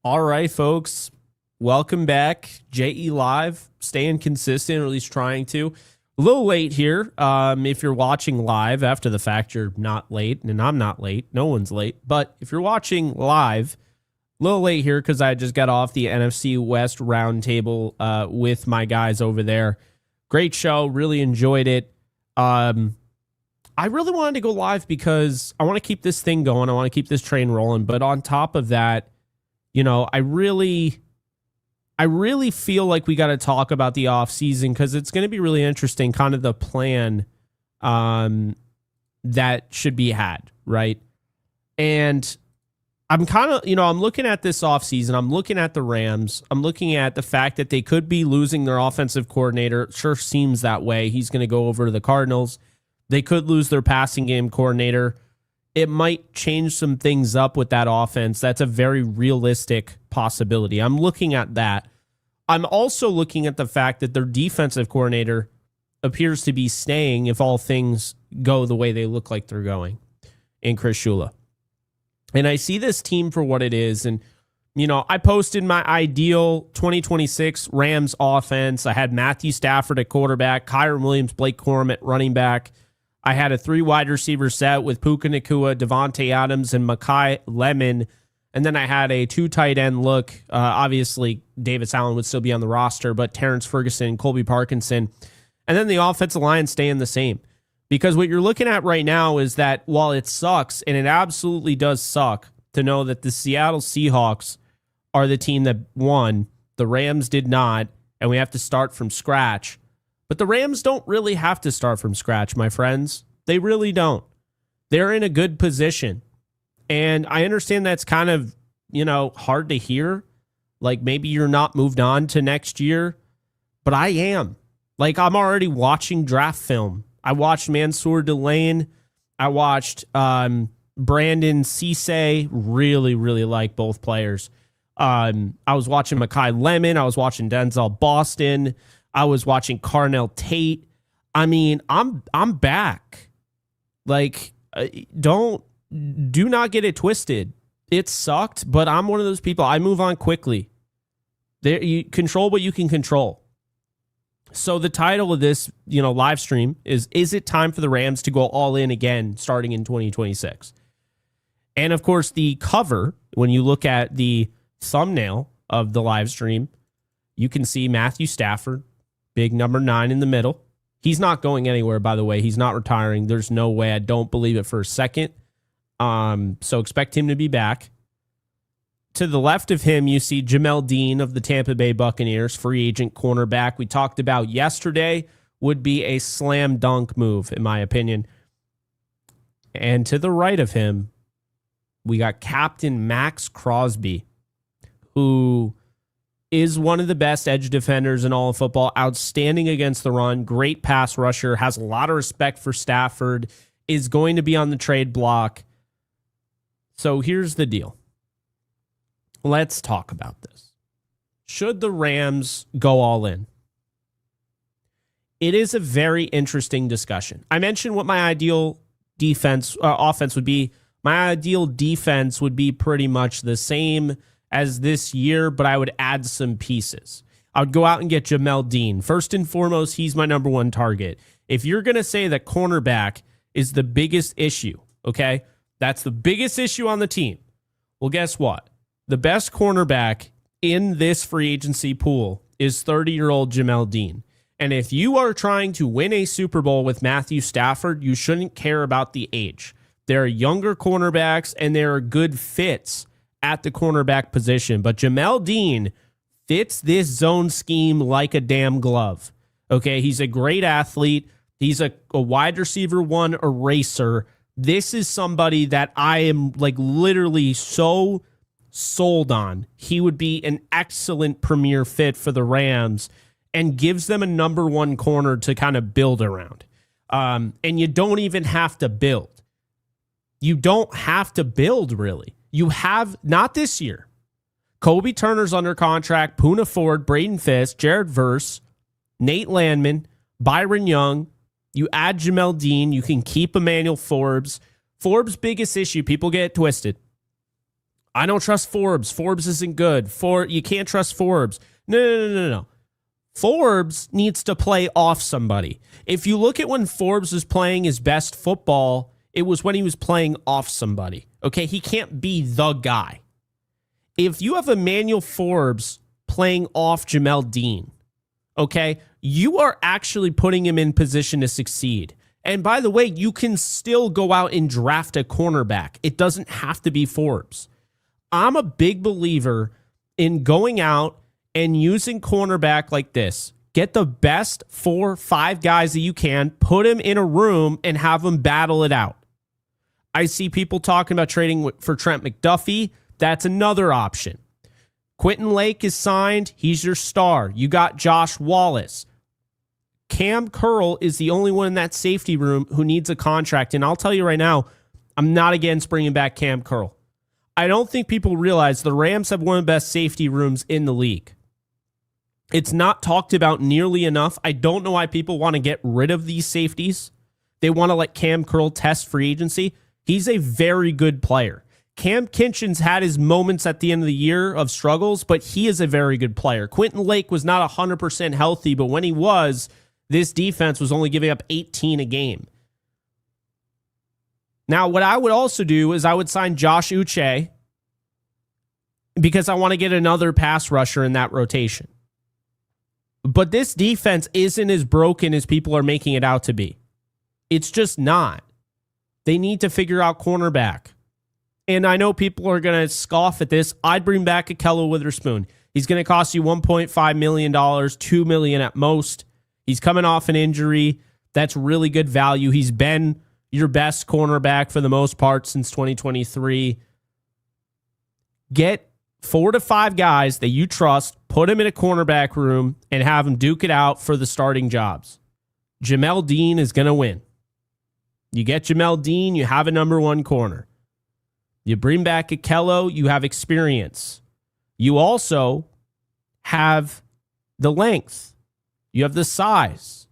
All right, folks. Welcome back. JE Live, staying consistent, or at least trying to. A little late here. If you're watching live after the fact, you're not late, and I'm not late. No one's late. But if you're watching live, a little late here because I just got off the NFC West roundtable with my guys over there. Great show. Really enjoyed it. I really wanted to go live because I want to keep this thing going. I want to keep this train rolling. But on top of that, you know, I really feel like we got to talk about the offseason because it's going to be really interesting, kind of the plan that should be had, right? And I'm kind of, I'm looking at this offseason. I'm looking at the Rams. I'm looking at the fact that they could be losing their offensive coordinator. It sure seems that way. He's going to go over to the Cardinals. They could lose their passing game coordinator. It might change some things up with that offense. That's a very realistic possibility. I'm looking at that. I'm also looking at the fact that their defensive coordinator appears to be staying if all things go the way they look like they're going in Chris Shula. And I see this team for what it is. And, I posted my ideal 2026 Rams offense. I had Matthew Stafford at quarterback, Kyren Williams, Blake Corum at running back. I had a 3 wide receiver set with Puka Nacua, Devontae Adams, and Mekhi Lemon. And then I had a 2 tight end look. Obviously, Davis Allen would still be on the roster, but Terrence Ferguson, Colby Parkinson. And then the offensive line staying the same. Because what you're looking at right now is that while it sucks, and it absolutely does suck to know that the Seattle Seahawks are the team that won, the Rams did not, and we have to start from scratch. But the Rams don't really have to start from scratch, my friends. They really don't. They're in a good position. And I understand that's kind of, hard to hear. Like maybe you're not moved on to next year, but I am. Like I'm already watching draft film. I watched Mansour Delane. I watched Brandon Cisse. Really, really like both players. I was watching Mekhi Lemon. I was watching Denzel Boston. I was watching Carnell Tate. I mean, I'm back. Like, do not get it twisted. It sucked, but I'm one of those people. I move on quickly. You control what you can control. So the title of this, live stream is it time for the Rams to go all in again starting in 2026? And of course, the cover, when you look at the thumbnail of the live stream, you can see Matthew Stafford, big number 9 in the middle. He's not going anywhere, by the way. He's not retiring. There's no way. I don't believe it for a second. So expect him to be back. To the left of him, you see Jamel Dean of the Tampa Bay Buccaneers, free agent cornerback. We talked about yesterday would be a slam dunk move, in my opinion. And to the right of him, we got Captain Max Crosby, who is one of the best edge defenders in all of football, outstanding against the run, great pass rusher, has a lot of respect for Stafford, is going to be on the trade block. So here's the deal. Let's talk about this. Should the Rams go all in? It is a very interesting discussion. I mentioned what my ideal offense would be. My ideal defense would be pretty much the same as this year, but I would add some pieces. I would go out and get Jamel Dean. First and foremost, he's my number 1 target. If you're going to say that cornerback is the biggest issue, okay, that's the biggest issue on the team. Well, guess what? The best cornerback in this free agency pool is 30-year-old Jamel Dean. And if you are trying to win a Super Bowl with Matthew Stafford, you shouldn't care about the age. There are younger cornerbacks, and there are good fits at the cornerback position. But Jamel Dean fits this zone scheme like a damn glove. Okay, he's a great athlete. He's a wide receiver 1 eraser. This is somebody that I am like literally so sold on. He would be an excellent premier fit for the Rams and gives them a number 1 corner to kind of build around. And you don't even have to build. You don't have to build, really. You have, not this year. Kobe Turner's under contract, Poona Ford, Braden Fisk, Jared Verse, Nate Landman, Byron Young. You add Jamel Dean. You can keep Emmanuel Forbes. Forbes' biggest issue, people get it twisted. I don't trust Forbes. Forbes isn't good. You can't trust Forbes. No. Forbes needs to play off somebody. If you look at when Forbes was playing his best football, it was when he was playing off somebody. Okay, he can't be the guy. If you have Emmanuel Forbes playing off Jamel Dean, okay, you are actually putting him in position to succeed. And by the way, you can still go out and draft a cornerback. It doesn't have to be Forbes. I'm a big believer in going out and using cornerback like this. Get the best 4-5 guys that you can, put them in a room, and have them battle it out. I see people talking about trading for Trent McDuffie. That's another option. Quentin Lake is signed. He's your star. You got Josh Wallace. Cam Curl is the only one in that safety room who needs a contract. And I'll tell you right now, I'm not against bringing back Cam Curl. I don't think people realize the Rams have one of the best safety rooms in the league. It's not talked about nearly enough. I don't know why people want to get rid of these safeties. They want to let Cam Curl test free agency. He's a very good player. Cam Kinchins had his moments at the end of the year of struggles, but he is a very good player. Quentin Lake was not 100% healthy, but when he was, this defense was only giving up 18 a game. Now, what I would also do is I would sign Josh Uche because I want to get another pass rusher in that rotation. But this defense isn't as broken as people are making it out to be. It's just not. They need to figure out cornerback. And I know people are going to scoff at this. I'd bring back Akello Witherspoon. He's going to cost you $1.5 million, $2 million at most. He's coming off an injury. That's really good value. He's been your best cornerback for the most part since 2023. Get 4 to 5 guys that you trust, put them in a cornerback room, and have them duke it out for the starting jobs. Jamel Dean is going to win. You get Jamel Dean, you have a number 1 corner. You bring back Akello, you have experience. You also have the length. You have the size.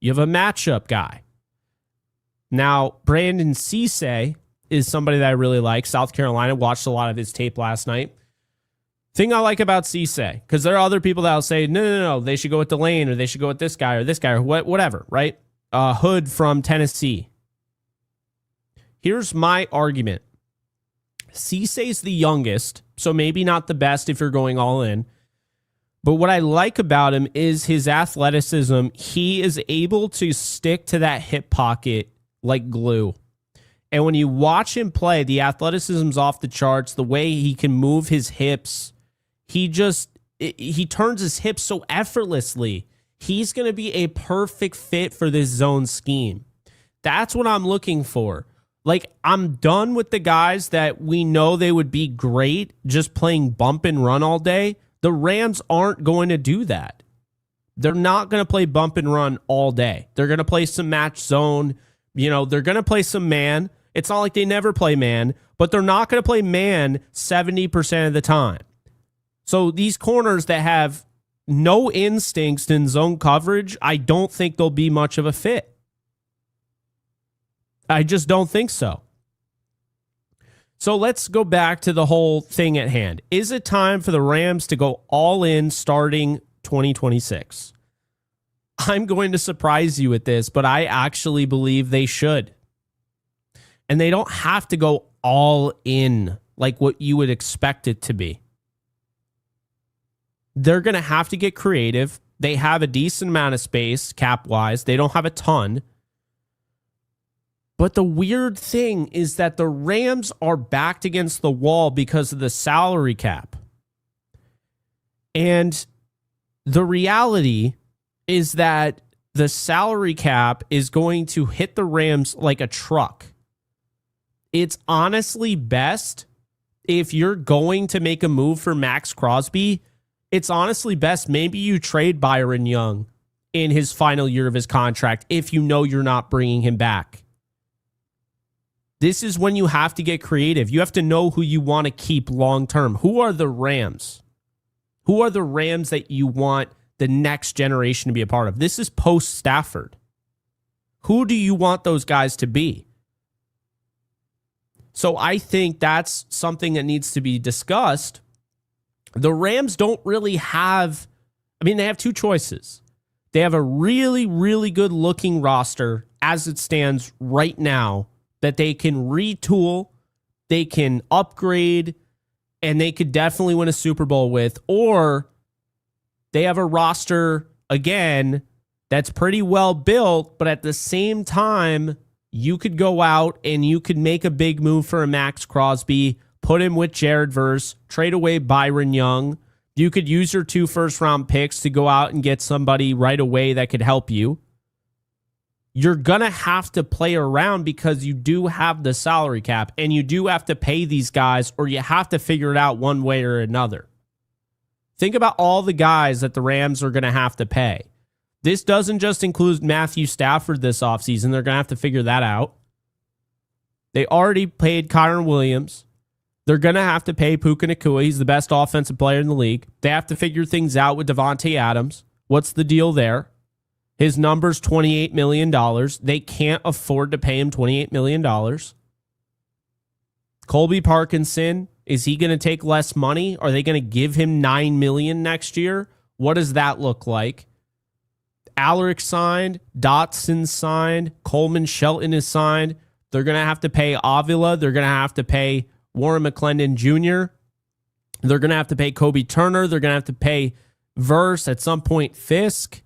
You have a matchup guy. Now, Brandon Cisse is somebody that I really like. South Carolina, watched a lot of his tape last night. Thing I like about Cisse, because there are other people that will say, no, they should go with Delane, or they should go with this guy, or whatever, right? Hood from Tennessee. Here's my argument. Cisse's the youngest, so maybe not the best if you're going all in. But what I like about him is his athleticism. He is able to stick to that hip pocket like glue. And when you watch him play, the athleticism's off the charts. The way he can move his hips, he turns his hips so effortlessly. He's going to be a perfect fit for this zone scheme. That's what I'm looking for. Like, I'm done with the guys that we know they would be great just playing bump and run all day. The Rams aren't going to do that. They're not going to play bump and run all day. They're going to play some match zone. They're going to play some man. It's not like they never play man, but they're not going to play man 70% of the time. So these corners that have no instincts in zone coverage, I don't think they'll be much of a fit. I just don't think so. So let's go back to the whole thing at hand. Is it time for the Rams to go all in starting 2026? I'm going to surprise you with this, but I actually believe they should. And they don't have to go all in like what you would expect it to be. They're going to have to get creative. They have a decent amount of space cap-wise. They don't have a ton. But the weird thing is that the Rams are backed against the wall because of the salary cap. And the reality is that the salary cap is going to hit the Rams like a truck. It's honestly best if you're going to make a move for Max Crosby. It's honestly best maybe you trade Byron Young in his final year of his contract if you know you're not bringing him back. This is when you have to get creative. You have to know who you want to keep long term. Who are the Rams? Who are the Rams that you want the next generation to be a part of? This is post Stafford. Who do you want those guys to be? So I think that's something that needs to be discussed. The Rams don't really have, they have two choices. They have a really, really good looking roster as it stands right now that they can retool, they can upgrade, and they could definitely win a Super Bowl with. Or they have a roster, again, that's pretty well built, but at the same time, you could go out and you could make a big move for a Max Crosby, put him with Jared Verse, trade away Byron Young. You could use your 2 first-round picks to go out and get somebody right away that could help you. You're going to have to play around because you do have the salary cap and you do have to pay these guys, or you have to figure it out one way or another. Think about all the guys that the Rams are going to have to pay. This doesn't just include Matthew Stafford this offseason. They're going to have to figure that out. They already paid Kyron Williams. They're going to have to pay Puka Nacua. He's the best offensive player in the league. They have to figure things out with Devontae Adams. What's the deal there? His number's $28 million. They can't afford to pay him $28 million. Colby Parkinson, is he going to take less money? Are they going to give him $9 million next year? What does that look like? Alaric signed, Dotson signed, Coleman Shelton is signed. They're going to have to pay Avila. They're going to have to pay Warren McClendon Jr. They're going to have to pay Kobe Turner. They're going to have to pay Verse, at some point Fisk.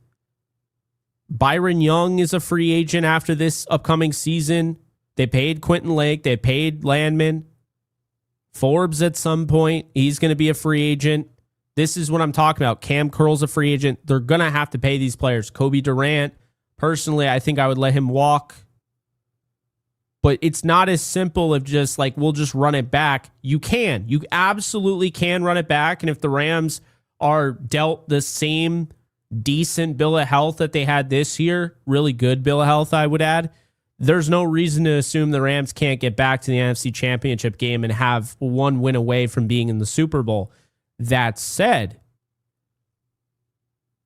Byron Young is a free agent after this upcoming season. They paid Quentin Lake. They paid Landman. Forbes at some point, he's going to be a free agent. This is what I'm talking about. Cam Curl's a free agent. They're going to have to pay these players. Kobe Durant, personally, I think I would let him walk. But it's not as simple of just like, we'll just run it back. You can. You absolutely can run it back. And if the Rams are dealt the same decent bill of health that they had this year, really good bill of health, I would add, there's no reason to assume the Rams can't get back to the NFC Championship game and have one win away from being in the Super Bowl. That said,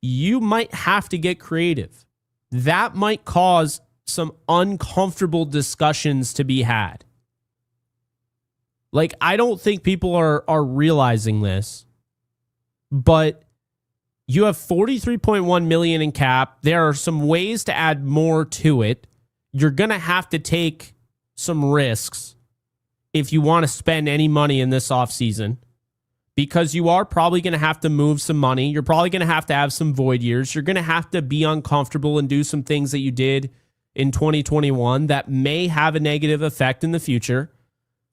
you might have to get creative. That might cause some uncomfortable discussions to be had. Like, I don't think people are realizing this, but you have $43.1 million in cap. There are some ways to add more to it. You're going to have to take some risks if you want to spend any money in this offseason, because you are probably going to have to move some money. You're probably going to have some void years. You're going to have to be uncomfortable and do some things that you did in 2021 that may have a negative effect in the future.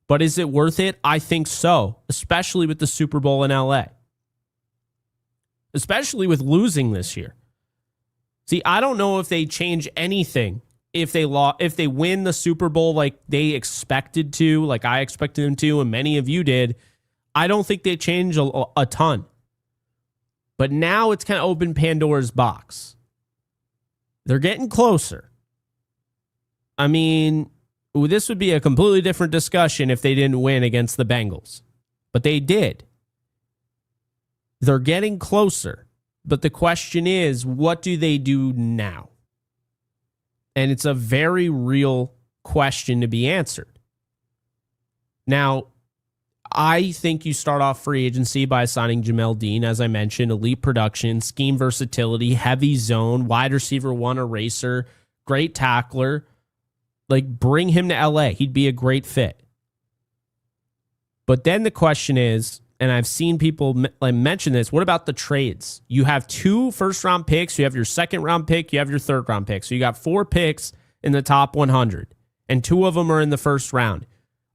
But is it worth it? I think so, especially with the Super Bowl in LA. Especially with losing this year. See, I don't know if they change anything if they win the Super Bowl like they expected to, like I expected them to, and many of you did. I don't think they change a ton. But now it's kind of opened Pandora's box. They're getting closer. I mean, this would be a completely different discussion if they didn't win against the Bengals. But they did. They're getting closer. But the question is, what do they do now? And it's a very real question to be answered. Now, I think you start off free agency by signing Jamel Dean, as I mentioned, elite production, scheme versatility, heavy zone, wide receiver one eraser, great tackler. Like, bring him to LA. He'd be a great fit. But then the question is, and I've seen people mention this, what about the trades? You have 2 first-round picks, you have your second-round pick, you have your third-round pick. So you got 4 picks in the top 100, and 2 of them are in the first round.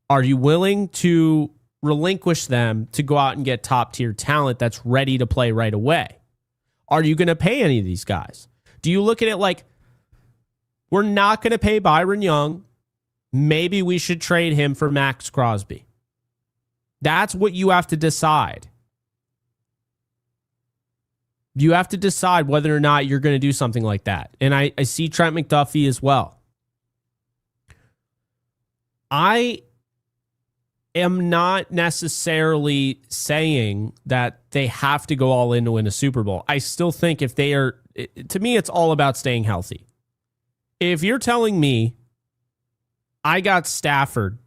Are you willing to relinquish them to go out and get top-tier talent that's ready to play right away? Are you going to pay any of these guys? Do you look at it like, we're not going to pay Byron Young, maybe we should trade him for Max Crosby? That's what you have to decide. You have to decide whether or not you're going to do something like that. And I see Trent McDuffie as well. I am not necessarily saying that they have to go all in to win a Super Bowl. I still think if they are, to me, it's all about staying healthy. If you're telling me I got Stafford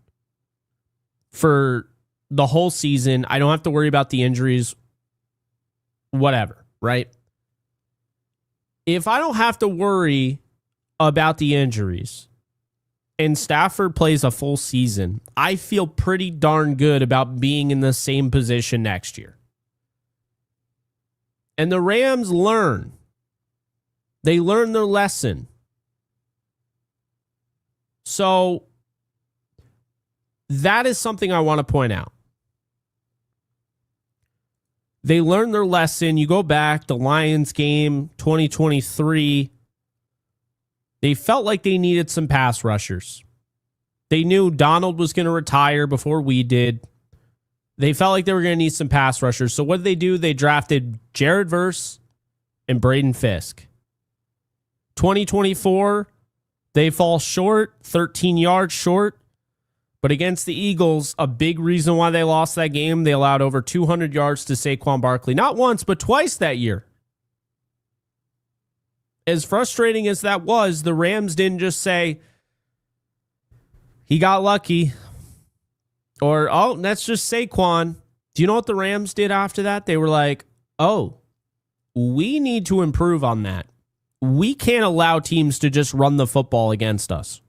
for the whole season. I don't have to worry about the injuries, whatever, right? If I don't have to worry about the injuries and Stafford plays a full season, I feel pretty darn good about being in the same position next year. And the Rams learn. They learn their lesson. So that is something I want to point out. They learned their lesson. You go back, the Lions game, 2023. They felt like they needed some pass rushers. They knew Donald was going to retire before we did. They felt like they were going to need some pass rushers. So what did they do? They drafted Jared Verse and Braden Fisk. 2024, they fall short, 13 yards short. But against the Eagles, a big reason why they lost that game, they allowed over 200 yards to Saquon Barkley. Not once, but twice that year. As frustrating as that was, the Rams didn't just say, he got lucky. Or, oh, that's just Saquon. Do you know what the Rams did after that? They were like, oh, we need to improve on that. We can't allow teams to just run the football against us.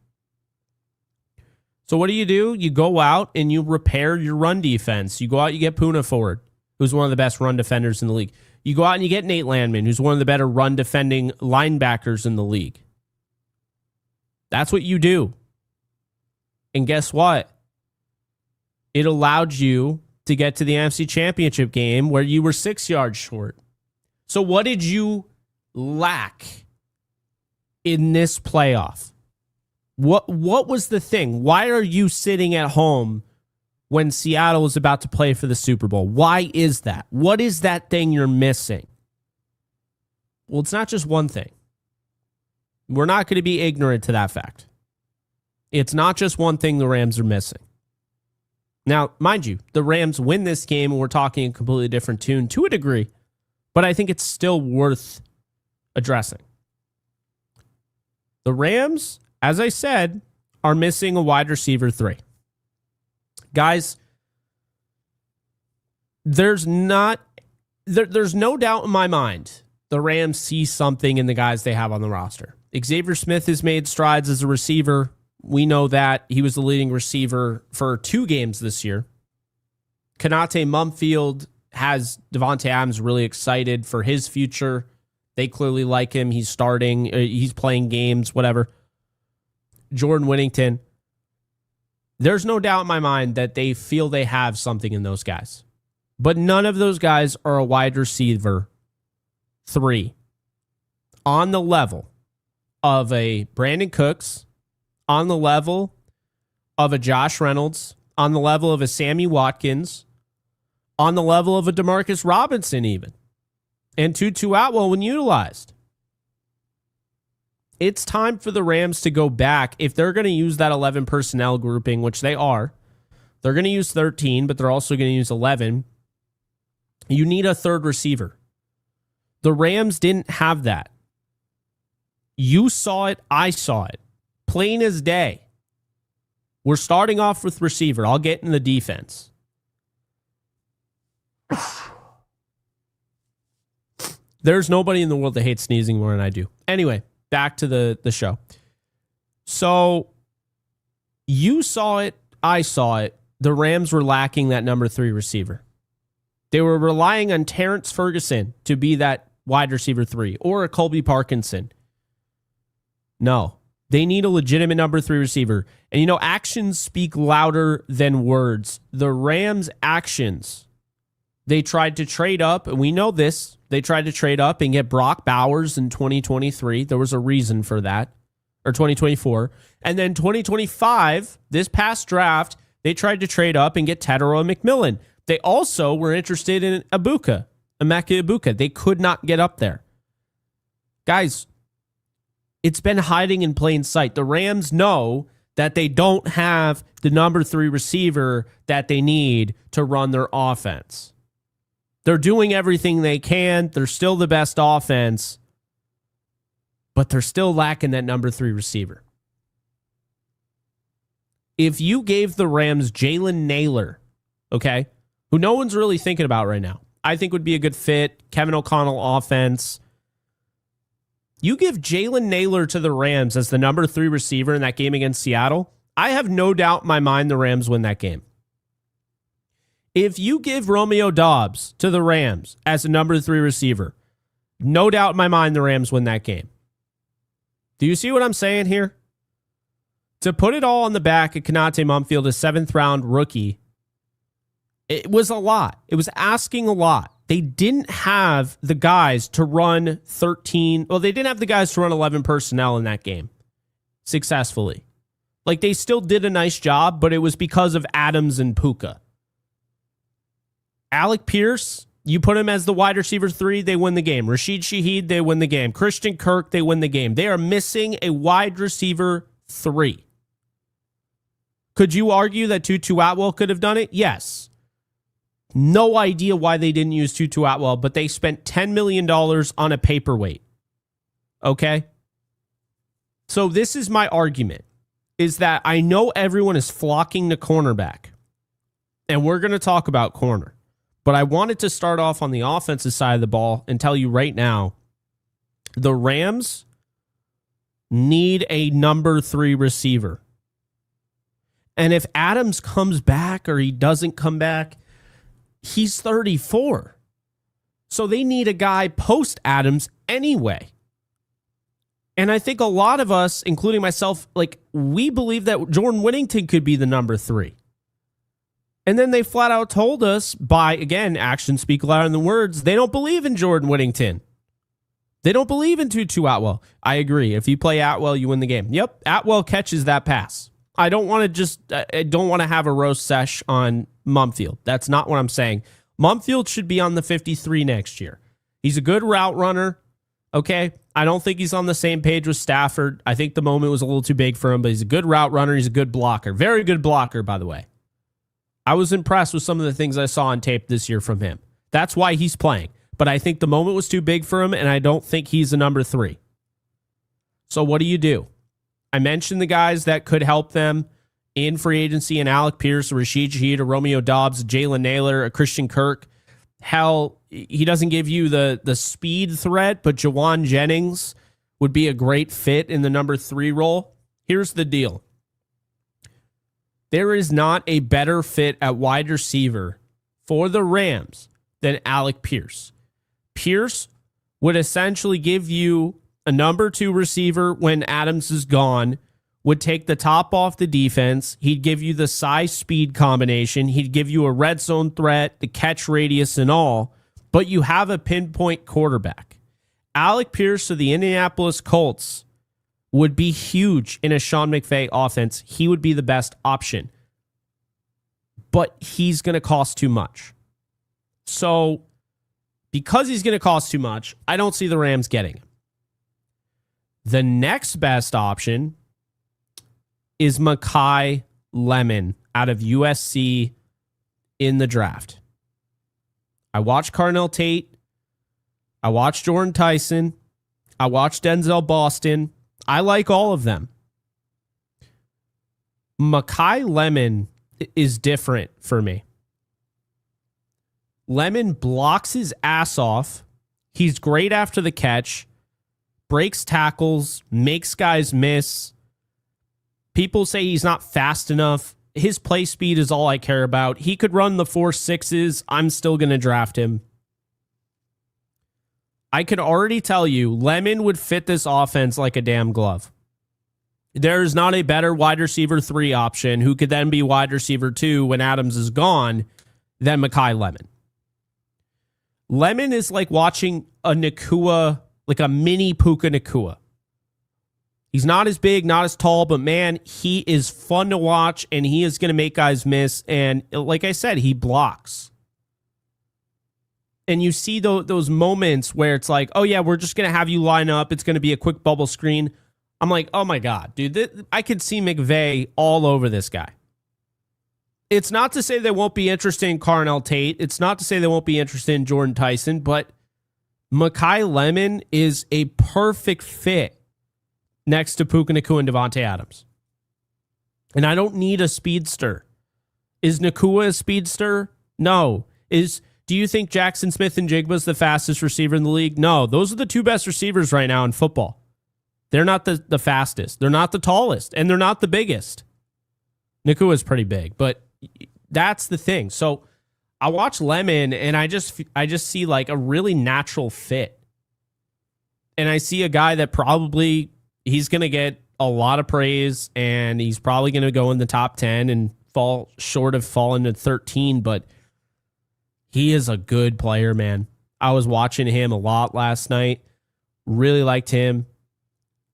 So what do? You go out and you repair your run defense. You go out, you get Puna Ford, who's one of the best run defenders in the league. You go out and you get Nate Landman, who's one of the better run defending linebackers in the league. That's what you do. And guess what? It allowed you to get to the NFC Championship game where you were 6 yards short. So what did you lack in this playoff? What was the thing? Why are you sitting at home when Seattle is about to play for the Super Bowl? Why is that? What is that thing you're missing? Well, it's not just one thing. We're not going to be ignorant to that fact. It's not just one thing the Rams are missing. Now, mind you, the Rams win this game and we're talking a completely different tune to a degree, but I think it's still worth addressing. The Rams, as I said, are missing a wide receiver 3. Guys, there's no doubt in my mind the Rams see something in the guys they have on the roster. Xavier Smith has made strides as a receiver. We know that. He was the leading receiver for 2 games this year. Konate Mumfield has Devontae Adams really excited for his future. They clearly like him. He's starting. He's playing games, whatever. Jordan Whittington. There's no doubt in my mind that they feel they have something in those guys. But none of those guys are a wide receiver 3 on the level of a Brandon Cooks, on the level of a Josh Reynolds, on the level of a Sammy Watkins, on the level of a Demarcus Robinson even, and Tutu Atwell when utilized. It's time for the Rams to go back. If they're going to use that 11 personnel grouping, which they are, they're going to use 13, but they're also going to use 11. You need a third receiver. The Rams didn't have that. You saw it. I saw it. Plain as day. We're starting off with receiver. I'll get in the defense. There's nobody in the world that hates sneezing more than I do. Anyway, back to the show. So you saw it. I saw it. The Rams were lacking that number 3 receiver. They were relying on Terrence Ferguson to be that wide receiver 3 or a Colby Parkinson. No. They need a legitimate number 3 receiver. And, actions speak louder than words. The Rams' actions, they tried to trade up, and we know this. They tried to trade up and get Brock Bowers in 2023. There was a reason for that. Or 2024. And then 2025, this past draft, they tried to trade up and get Tedero McMillan. They also were interested in Emeka Ibuka. They could not get up there. Guys, it's been hiding in plain sight. The Rams know that they don't have the number 3 receiver that they need to run their offense. They're doing everything they can. They're still the best offense, but they're still lacking that number 3 receiver. If you gave the Rams Jalen Naylor, okay, who no one's really thinking about right now, I think would be a good fit, Kevin O'Connell offense. You give Jalen Naylor to the Rams as the number 3 receiver in that game against Seattle, I have no doubt in my mind the Rams win that game. If you give Romeo Doubs to the Rams as a number 3 receiver, no doubt in my mind the Rams win that game. Do you see what I'm saying here? To put it all on the back of Konate Mumfield, a 7th round rookie, it was a lot. It was asking a lot. They didn't have the guys to run 13. Well, they didn't have the guys to run 11 personnel in that game successfully. Like, they still did a nice job, but it was because of Adams and Puka. Alec Pierce, you put him as the wide receiver 3, they win the game. Rashid Shaheed, they win the game. Christian Kirk, they win the game. They are missing a wide receiver 3. Could you argue that Tutu Atwell could have done it? Yes. No idea why they didn't use Tutu Atwell, but they spent $10 million on a paperweight. Okay? So this is my argument, is that I know everyone is flocking to cornerback, and we're going to talk about corner. But I wanted to start off on the offensive side of the ball and tell you right now, the Rams need a number 3 receiver. And if Adams comes back or he doesn't come back, he's 34. So they need a guy post Adams anyway. And I think a lot of us, including myself, like, we believe that Jordan Whittington could be the number 3. And then they flat out told us by, again, actions speak louder than words, they don't believe in Jordan Whittington. They don't believe in Tutu Atwell. I agree. If you play Atwell, you win the game. Yep, Atwell catches that pass. I don't want to have a roast sesh on Mumfield. That's not what I'm saying. Mumfield should be on the 53 next year. He's a good route runner. Okay. I don't think he's on the same page with Stafford. I think the moment was a little too big for him, but he's a good route runner. He's a good blocker. Very good blocker, by the way. I was impressed with some of the things I saw on tape this year from him. That's why he's playing. But I think the moment was too big for him, and I don't think he's a number 3. So what do? I mentioned the guys that could help them in free agency, and Alec Pierce, Rashid Shaheed, Romeo Doubs, Jalen Naylor, Christian Kirk. Hell, he doesn't give you the speed threat, but Jawan Jennings would be a great fit in the number 3 role. Here's the deal. There is not a better fit at wide receiver for the Rams than Alec Pierce. Pierce would essentially give you a number 2 receiver when Adams is gone, would take the top off the defense. He'd give you the size-speed combination. He'd give you a red zone threat, the catch radius and all, but you have a pinpoint quarterback. Alec Pierce of the Indianapolis Colts would be huge in a Sean McVay offense. He would be the best option. But he's going to cost too much. So, because he's going to cost too much, I don't see the Rams getting him. The next best option is Mekhi Lemon out of USC in the draft. I watched Carnell Tate. I watched Jordan Tyson. I watched Denzel Boston. I like all of them. Mekhi Lemon is different for me. Lemon blocks his ass off. He's great after the catch. Breaks tackles. Makes guys miss. People say he's not fast enough. His play speed is all I care about. He could run the 4.6s. I'm still going to draft him. I can already tell you, Lemon would fit this offense like a damn glove. There's not a better wide receiver 3 option who could then be wide receiver 2 when Adams is gone than Mekhi Lemon. Lemon is like watching a Nakua, like a mini Puka Nakua. He's not as big, not as tall, but man, he is fun to watch, and he is going to make guys miss. And like I said, he blocks. And you see those moments where it's like, oh yeah, we're just going to have you line up. It's going to be a quick bubble screen. I'm like, oh my God, dude, I could see McVay all over this guy. It's not to say they won't be interested in Carnell Tate. It's not to say they won't be interested in Jordan Tyson, but Mekhi Lemon is a perfect fit next to Puka Nakua and Devontae Adams. And I don't need a speedster. Is Nakua a speedster? No. Do you think Jackson Smith-Njigba is the fastest receiver in the league? No. Those are the two best receivers right now in football. They're not the fastest. They're not the tallest. And they're not the biggest. Nakua is pretty big, but that's the thing. So I watch Lemon, and I just see like a really natural fit. And I see a guy that probably he's going to get a lot of praise, and he's probably going to go in the top 10 and fall short of falling to 13, but he is a good player, man. I was watching him a lot last night. Really liked him.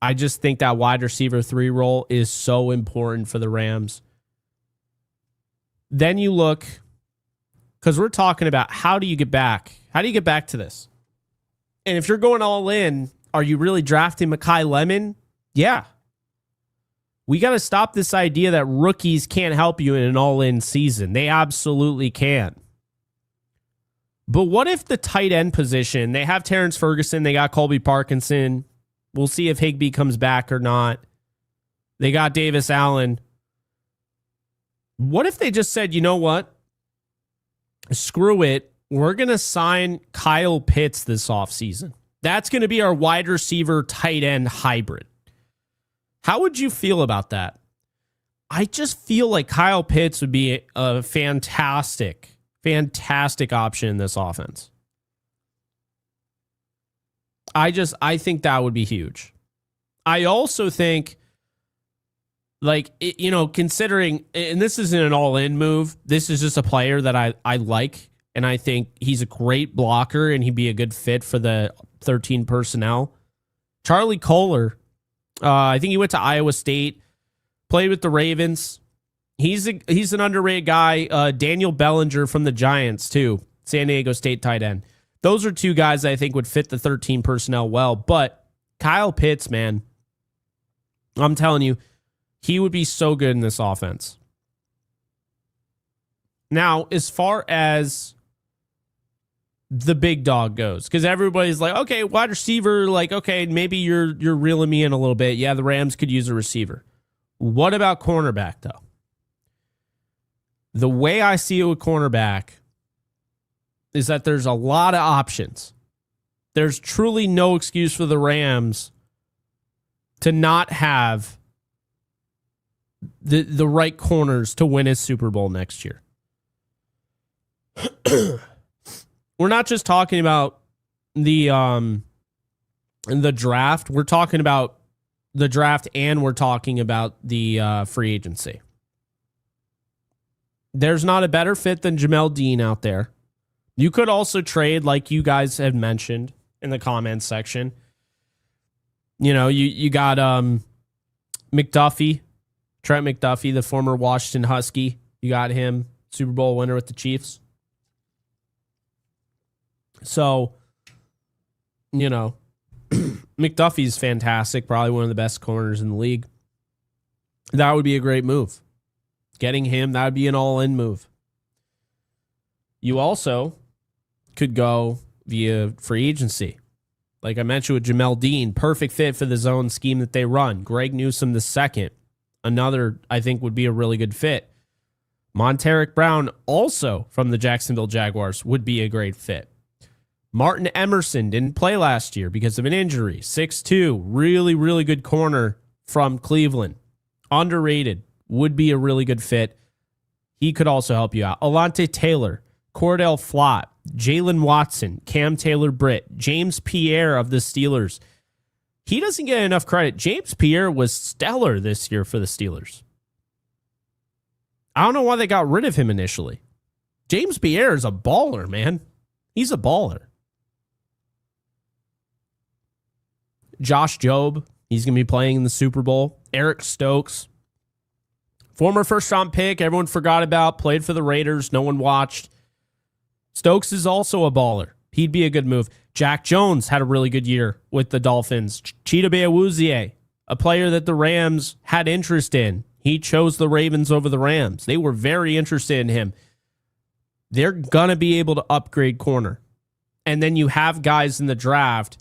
I just think that wide receiver 3 role is so important for the Rams. Then you look, because we're talking about how do you get back? How do you get back to this? And if you're going all in, are you really drafting Mekhi Lemon? Yeah. We got to stop this idea that rookies can't help you in an all-in season. They absolutely can. But what if the tight end position, they have Terrence Ferguson, they got Colby Parkinson. We'll see if Higbee comes back or not. They got Davis Allen. What if they just said, you know what? Screw it. We're going to sign Kyle Pitts this offseason. That's going to be our wide receiver tight end hybrid. How would you feel about that? I just feel like Kyle Pitts would be a fantastic option in this offense. I think that would be huge. I also think, like, considering, and this isn't an all-in move, this is just a player that I like, and I think he's a great blocker, and he'd be a good fit for the 13 personnel. Charlie Kohler, I think he went to Iowa State, played with the Ravens. He's an underrated guy. Daniel Bellinger from the Giants, too. San Diego State tight end. Those are two guys that I think would fit the 13 personnel well. But Kyle Pitts, man, I'm telling you, he would be so good in this offense. Now, as far as the big dog goes, because everybody's like, okay, wide receiver, like, okay, maybe you're reeling me in a little bit. Yeah, the Rams could use a receiver. What about cornerback, though? The way I see it with cornerback is that there's a lot of options. There's truly no excuse for the Rams to not have the right corners to win a Super Bowl next year. We're not just talking about the draft. We're talking about the draft, and we're talking about the free agency. There's not a better fit than Jamel Dean out there. You could also trade, like you guys have mentioned in the comments section. You got McDuffie, Trent McDuffie, the former Washington Husky. You got him, Super Bowl winner with the Chiefs. So, McDuffie's fantastic, probably one of the best corners in the league. That would be a great move. Getting him, that would be an all-in move. You also could go via free agency. Like I mentioned with Jamel Dean, perfect fit for the zone scheme that they run. Greg Newsome II, another I think would be a really good fit. Monteric Brown, also from the Jacksonville Jaguars, would be a great fit. Martin Emerson didn't play last year because of an injury. 6'2", really, really good corner from Cleveland. Underrated, would be a really good fit. He could also help you out. Alante Taylor, Cordell Flott, Jalen Watson, Cam Taylor-Britt, James Pierre of the Steelers. He doesn't get enough credit. James Pierre was stellar this year for the Steelers. I don't know why they got rid of him initially. James Pierre is a baller, man. He's a baller. Josh Jobe, he's going to be playing in the Super Bowl. Eric Stokes, former first-round pick, everyone forgot about, played for the Raiders, no one watched. Stokes is also a baller. He'd be a good move. Jack Jones had a really good year with the Dolphins. Cheetah Awuzie, a player that the Rams had interest in. He chose the Ravens over the Rams. They were very interested in him. They're going to be able to upgrade corner. And then you have guys in the draft,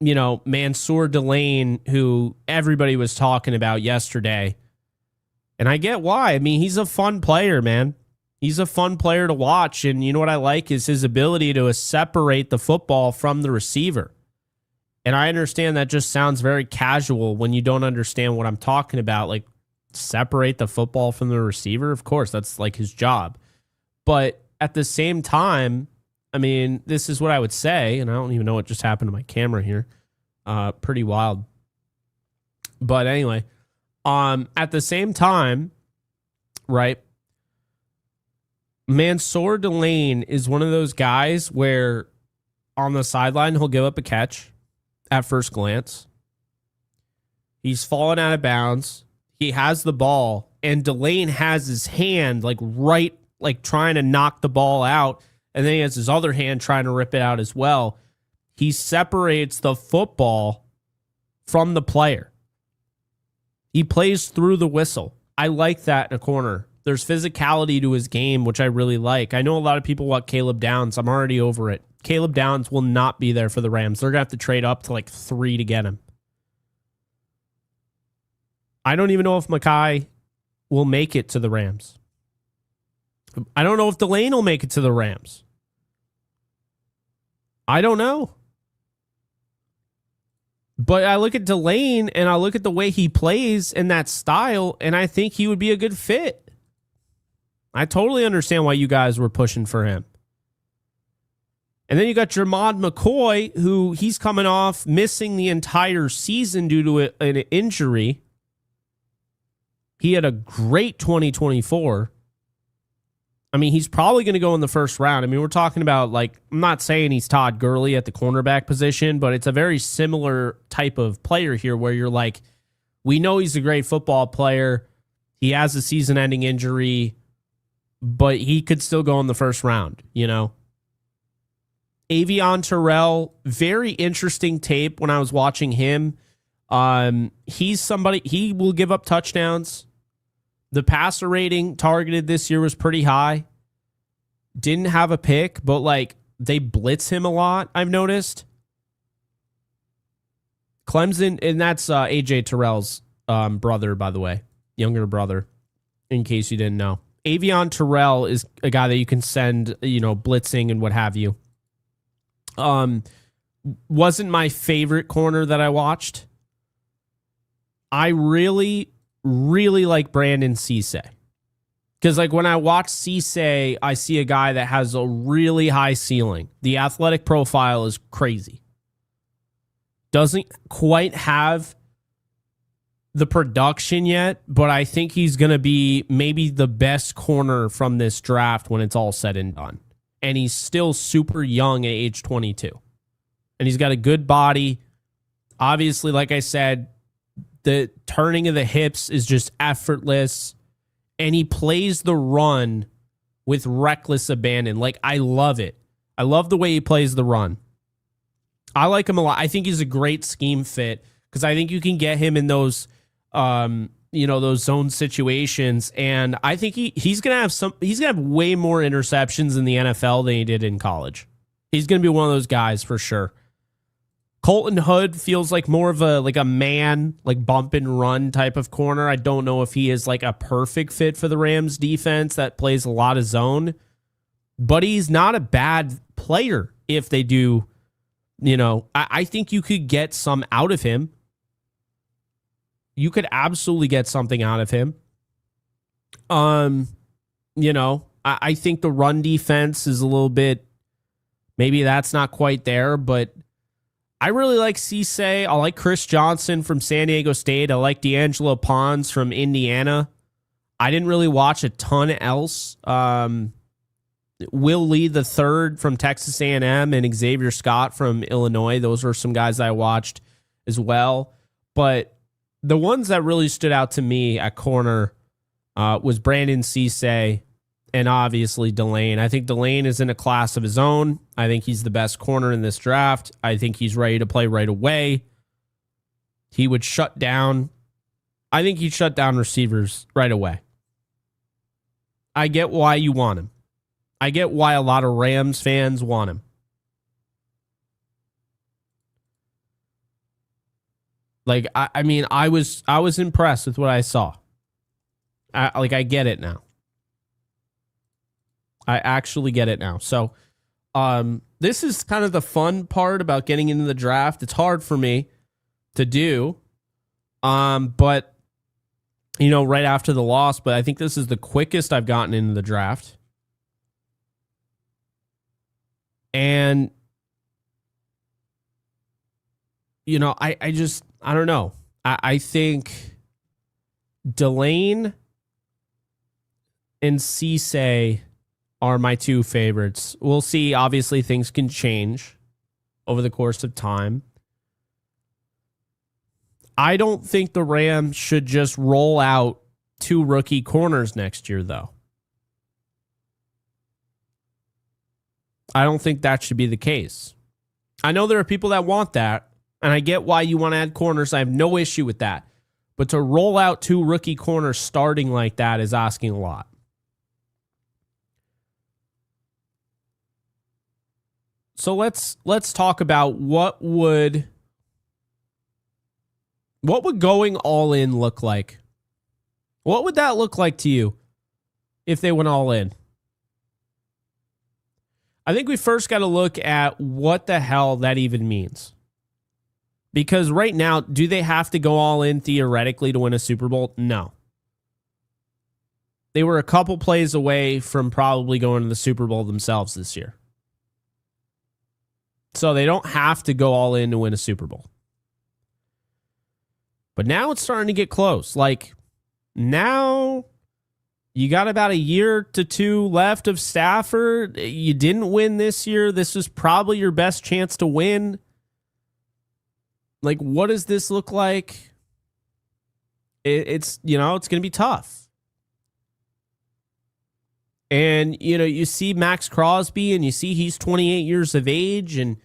Mansour Delane, who everybody was talking about yesterday. And I get why. I mean, he's a fun player, man. He's a fun player to watch. And you know what I like is his ability to separate the football from the receiver. And I understand that just sounds very casual when you don't understand what I'm talking about. Like, separate the football from the receiver? Of course, that's like his job. But at the same time, I mean, this is what I would say, and I don't even know what just happened to my camera here. Pretty wild. But anyway, at the same time, right, Mansour Delane is one of those guys where on the sideline, he'll give up a catch at first glance. He's fallen out of bounds. He has the ball, and Delane has his hand like trying to knock the ball out, and then he has his other hand trying to rip it out as well. He separates the football from the player. He plays through the whistle. I like that in a corner. There's physicality to his game, which I really like. I know a lot of people want Caleb Downs. I'm already over it. Caleb Downs will not be there for the Rams. They're going to have to trade up to like 3 to get him. I don't even know if Mackay will make it to the Rams. I don't know if Delane will make it to the Rams. I don't know. But I look at Delane and I look at the way he plays and that style, and I think he would be a good fit. I totally understand why you guys were pushing for him. And then you got Jermod McCoy, who he's coming off missing the entire season due to an injury. He had a great 2024. I mean, he's probably going to go in the first round. I mean, we're talking about, like, I'm not saying he's Todd Gurley at the cornerback position, but it's a very similar type of player here where you're like, we know he's a great football player. He has a season-ending injury, but he could still go in the first round, you know? Avion Terrell, very interesting tape when I was watching him. He's somebody, he will give up touchdowns. The passer rating targeted this year was pretty high. Didn't have a pick, but like they blitz him a lot, I've noticed. Clemson, and that's AJ Terrell's brother, by the way, younger brother, in case you didn't know. Avion Terrell is a guy that you can send, you know, blitzing and what have you. Wasn't my favorite corner that I watched. I really like Brandon Cisse. Because like when I watch Cisse, I see a guy that has a really high ceiling. The athletic profile is crazy. Doesn't quite have the production yet, but I think he's going to be maybe the best corner from this draft when it's all said and done. And he's still super young at age 22. And he's got a good body. Obviously, like I said, the turning of the hips is just effortless. And he plays the run with reckless abandon. Like, I love it. I love the way he plays the run. I like him a lot. I think he's a great scheme fit because I think you can get him in those, those zone situations. And I think he's gonna have way more interceptions in the NFL than he did in college. He's gonna be one of those guys for sure. Colton Hood feels like more of a man, like bump and run type of corner. I don't know if he is like a perfect fit for the Rams defense that plays a lot of zone, but he's not a bad player if they do, I think you could get some out of him. You could absolutely get something out of him. I think the run defense is a little bit, maybe that's not quite there, but I really like Cisse. I like Chris Johnson from San Diego State. I like D'Angelo Pons from Indiana. I didn't really watch a ton else. Will Lee the third from Texas A&M and Xavier Scott from Illinois. Those were some guys I watched as well. But the ones that really stood out to me at corner was Brandon Cisse and obviously Delane. I think Delane is in a class of his own. I think he's the best corner in this draft. I think he's ready to play right away. He would shut down. I think he'd shut down receivers right away. I get why you want him. I get why a lot of Rams fans want him. Like, I was impressed with what I saw. I get it now. I actually get it now. So this is kind of the fun part about getting into the draft. It's hard for me to do. But right after the loss, but I think this is the quickest I've gotten into the draft. And I don't know. I think Delane and Cisse are my two favorites. We'll see. Obviously, things can change over the course of time. I don't think the Rams should just roll out 2 rookie corners next year, though. I don't think that should be the case. I know there are people that want that, and I get why you want to add corners. I have no issue with that. But to roll out 2 rookie corners starting like that is asking a lot. So let's talk about what would going all in look like? What would that look like to you if they went all in? I think we first got to look at what the hell that even means. Because right now, do they have to go all in theoretically to win a Super Bowl? No. They were a couple plays away from probably going to the Super Bowl themselves this year. So they don't have to go all in to win a Super Bowl. But now it's starting to get close. Like, now you got about a year to 2 left of Stafford. You didn't win this year. This was probably your best chance to win. Like, what does this look like? It's going to be tough. And, you see Max Crosby and you see he's 28 years of age and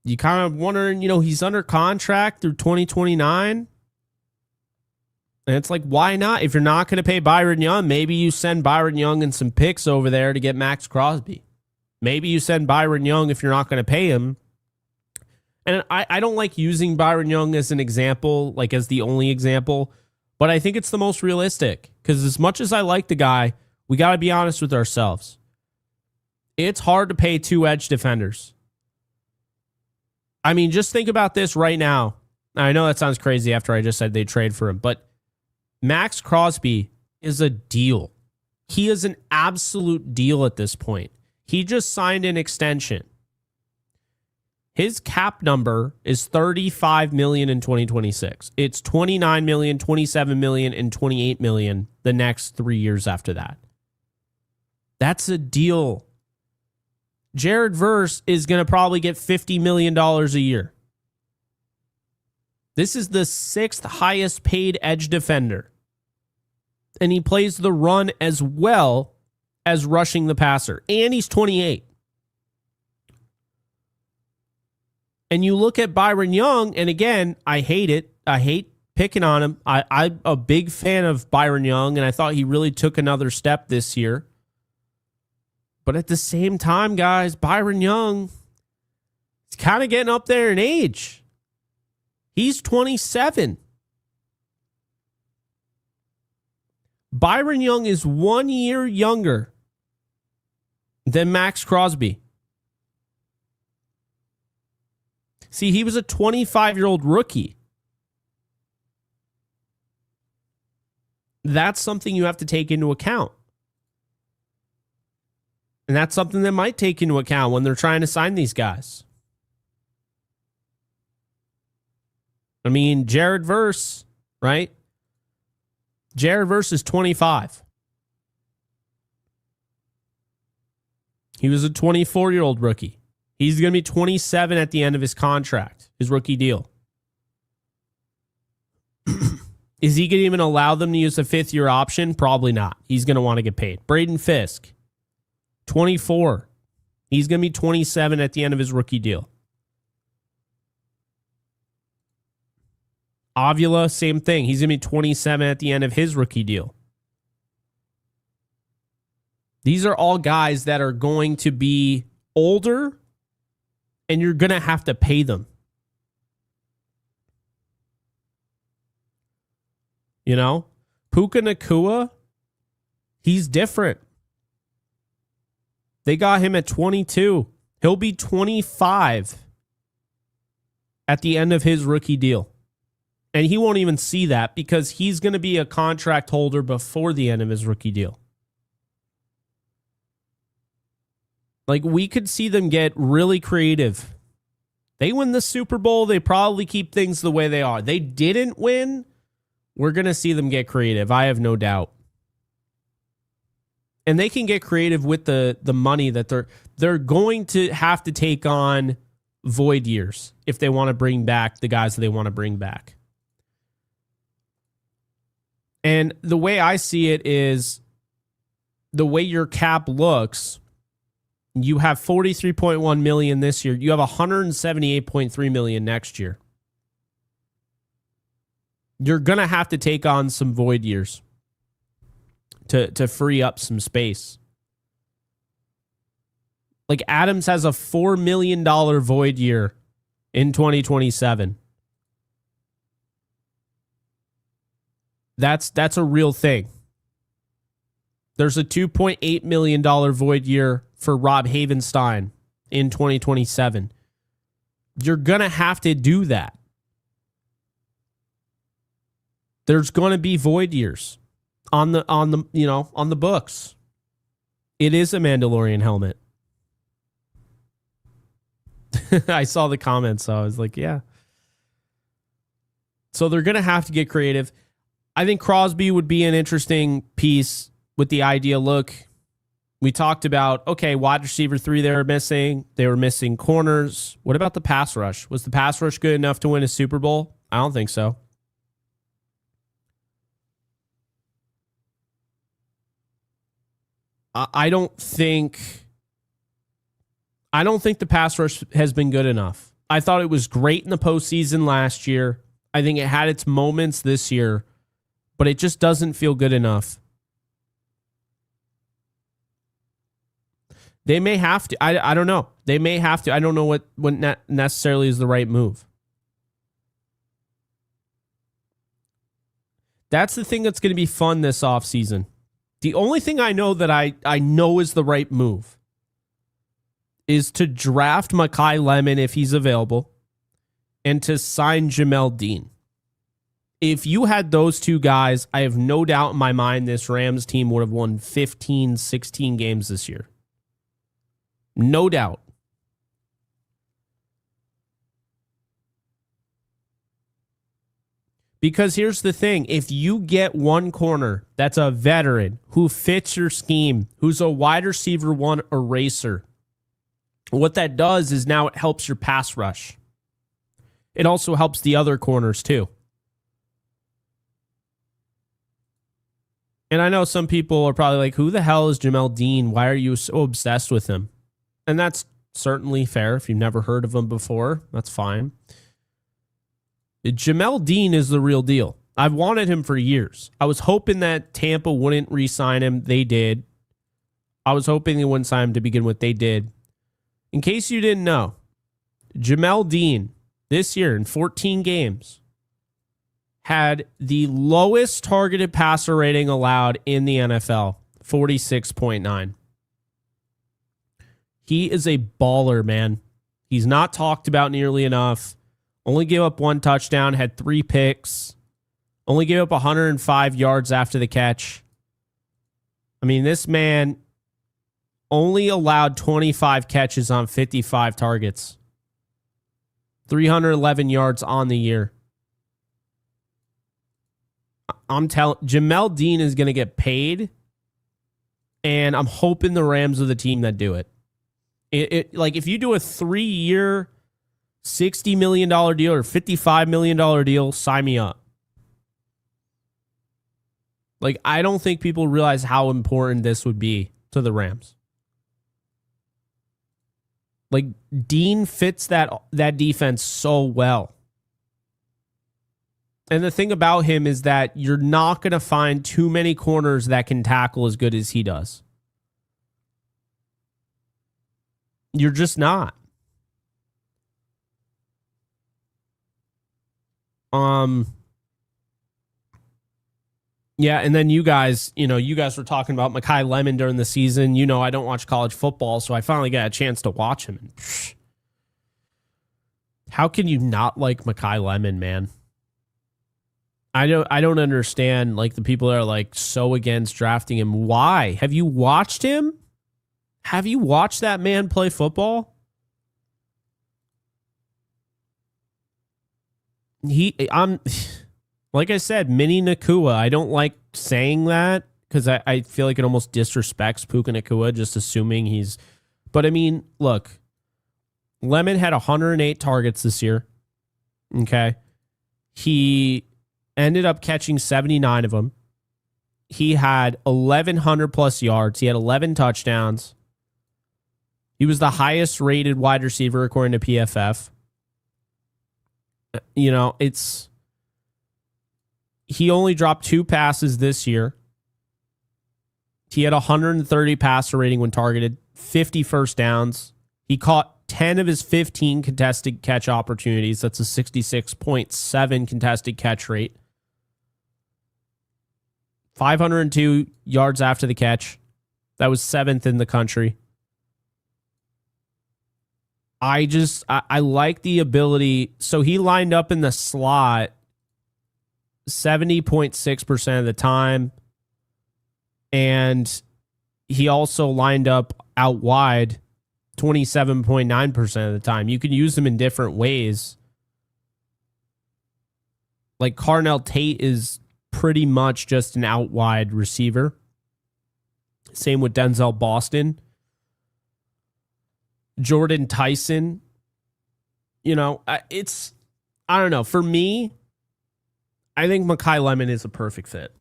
you kind of wondering, he's under contract through 2029. And it's like, why not? If you're not going to pay Byron Young, maybe you send Byron Young and some picks over there to get Max Crosby. Maybe you send Byron Young if you're not going to pay him. And I don't like using Byron Young as an example, like as the only example, but I think it's the most realistic. Because as much as I like the guy, we got to be honest with ourselves. It's hard to pay 2 edge defenders. I mean, just think about this right now. I know that sounds crazy after I just said they'd trade for him, but Max Crosby is a deal. He is an absolute deal at this point. He just signed an extension. His cap number is $35 million in 2026. It's $29 million, $27 million, and $28 million the next 3 years after that. That's a deal. Jared Verse is going to probably get $50 million a year. This is the 6th highest paid edge defender. And he plays the run as well as rushing the passer. And he's 28. And you look at Byron Young, and again, I hate it. I hate picking on him. I'm a big fan of Byron Young, and I thought he really took another step this year. But at the same time, guys, Byron Young is kind of getting up there in age. He's 27. Byron Young is 1 year younger than Max Crosby. See, he was a 25-year-old rookie. That's something you have to take into account. And that's something that might take into account when they're trying to sign these guys. I mean, Jared Verse, right? Jared Verse is 25. He was a 24-year-old rookie. He's going to be 27 at the end of his contract, his rookie deal. Is he going to even allow them to use a 5th-year option? Probably not. He's going to want to get paid. Braden Fisk, 24. He's going to be 27 at the end of his rookie deal. Avila, same thing. He's going to be 27 at the end of his rookie deal. These are all guys that are going to be older, and you're going to have to pay them. Puka Nacua, he's different. They got him at 22. He'll be 25 at the end of his rookie deal. And he won't even see that because he's going to be a contract holder before the end of his rookie deal. Like, we could see them get really creative. They win the Super Bowl, they probably keep things the way they are. They didn't win. We're going to see them get creative. I have no doubt. And they can get creative with the money that they're going to have to take on void years if they want to bring back the guys that they want to bring back. And the way I see it is the way your cap looks, you have $43.1 million this year. You have $178.3 million next year. You're going to have to take on some void years to free up some space. Like, Adams has a $4 million void year in 2027. That's a real thing. There's a $2.8 million void year for Rob Havenstein in 2027. You're going to have to do that. There's going to be void years on the books. It is a Mandalorian helmet. I saw the comments, so I was like, yeah. So they're going to have to get creative. I think Crosby would be an interesting piece with the idea. Look, we talked about, okay, wide receiver 3 they were missing. They were missing corners. What about the pass rush? Was the pass rush good enough to win a Super Bowl? I don't think so. I don't think the pass rush has been good enough. I thought it was great in the postseason last year. I think it had its moments this year, but it just doesn't feel good enough. They may have to. I don't know. They may have to. I don't know what necessarily is the right move. That's the thing that's going to be fun this offseason. The only thing I know that I know is the right move is to draft Mekhi Lemon if he's available and to sign Jamel Dean. If you had those two guys, I have no doubt in my mind this Rams team would have won 15, 16 games this year. No doubt. Because here's the thing. If you get one corner that's a veteran who fits your scheme, who's a wide receiver 1 eraser, what that does is now it helps your pass rush. It also helps the other corners too. And I know some people are probably like, who the hell is Jamel Dean? Why are you so obsessed with him? And that's certainly fair. If you've never heard of him before, that's fine. Jamel Dean is the real deal. I've wanted him for years. I was hoping that Tampa wouldn't re-sign him. They did. I was hoping they wouldn't sign him to begin with. They did. In case you didn't know, Jamel Dean this year in 14 games had the lowest targeted passer rating allowed in the NFL, 46.9. He is a baller, man. He's not talked about nearly enough. Only gave up 1 touchdown, had 3 picks. Only gave up 105 yards after the catch. I mean, this man only allowed 25 catches on 55 targets. 311 yards on the year. I'm telling Jamel Dean is going to get paid, and I'm hoping the Rams are the team that do it. Like, if you do a 3-year, $60 million deal or $55 million deal, sign me up. Like, I don't think people realize how important this would be to the Rams. Like, Dean fits that defense so well. And the thing about him is that you're not going to find too many corners that can tackle as good as he does. You're just not. Yeah, and then you guys were talking about Mekhi Lemon during the season. I don't watch college football, so I finally got a chance to watch him. And how can you not like Mekhi Lemon, man? I don't understand like the people that are like so against drafting him. Why? Have you watched him? Have you watched that man play football? I'm like I said, mini Nakua. I don't like saying that because I feel like it almost disrespects Puka Nakua, just assuming he's. But I mean, look, Lemon had 108 targets this year. Okay. He ended up catching 79 of them. He had 1,100 plus yards. He had 11 touchdowns. He was the highest rated wide receiver according to PFF. He only dropped 2 passes this year. He had 130 passer rating when targeted, 50 first downs. He caught 10 of his 15 contested catch opportunities. That's a 66.7 contested catch rate. 502 yards after the catch. That was 7th in the country. I like the ability. So he lined up in the slot 70.6% of the time. And he also lined up out wide 27.9% of the time. You can use them in different ways. Like Carnell Tate is pretty much just an out wide receiver. Same with Denzel Boston. Jordan Tyson. I don't know. For me, I think Mekhi Lemon is a perfect fit.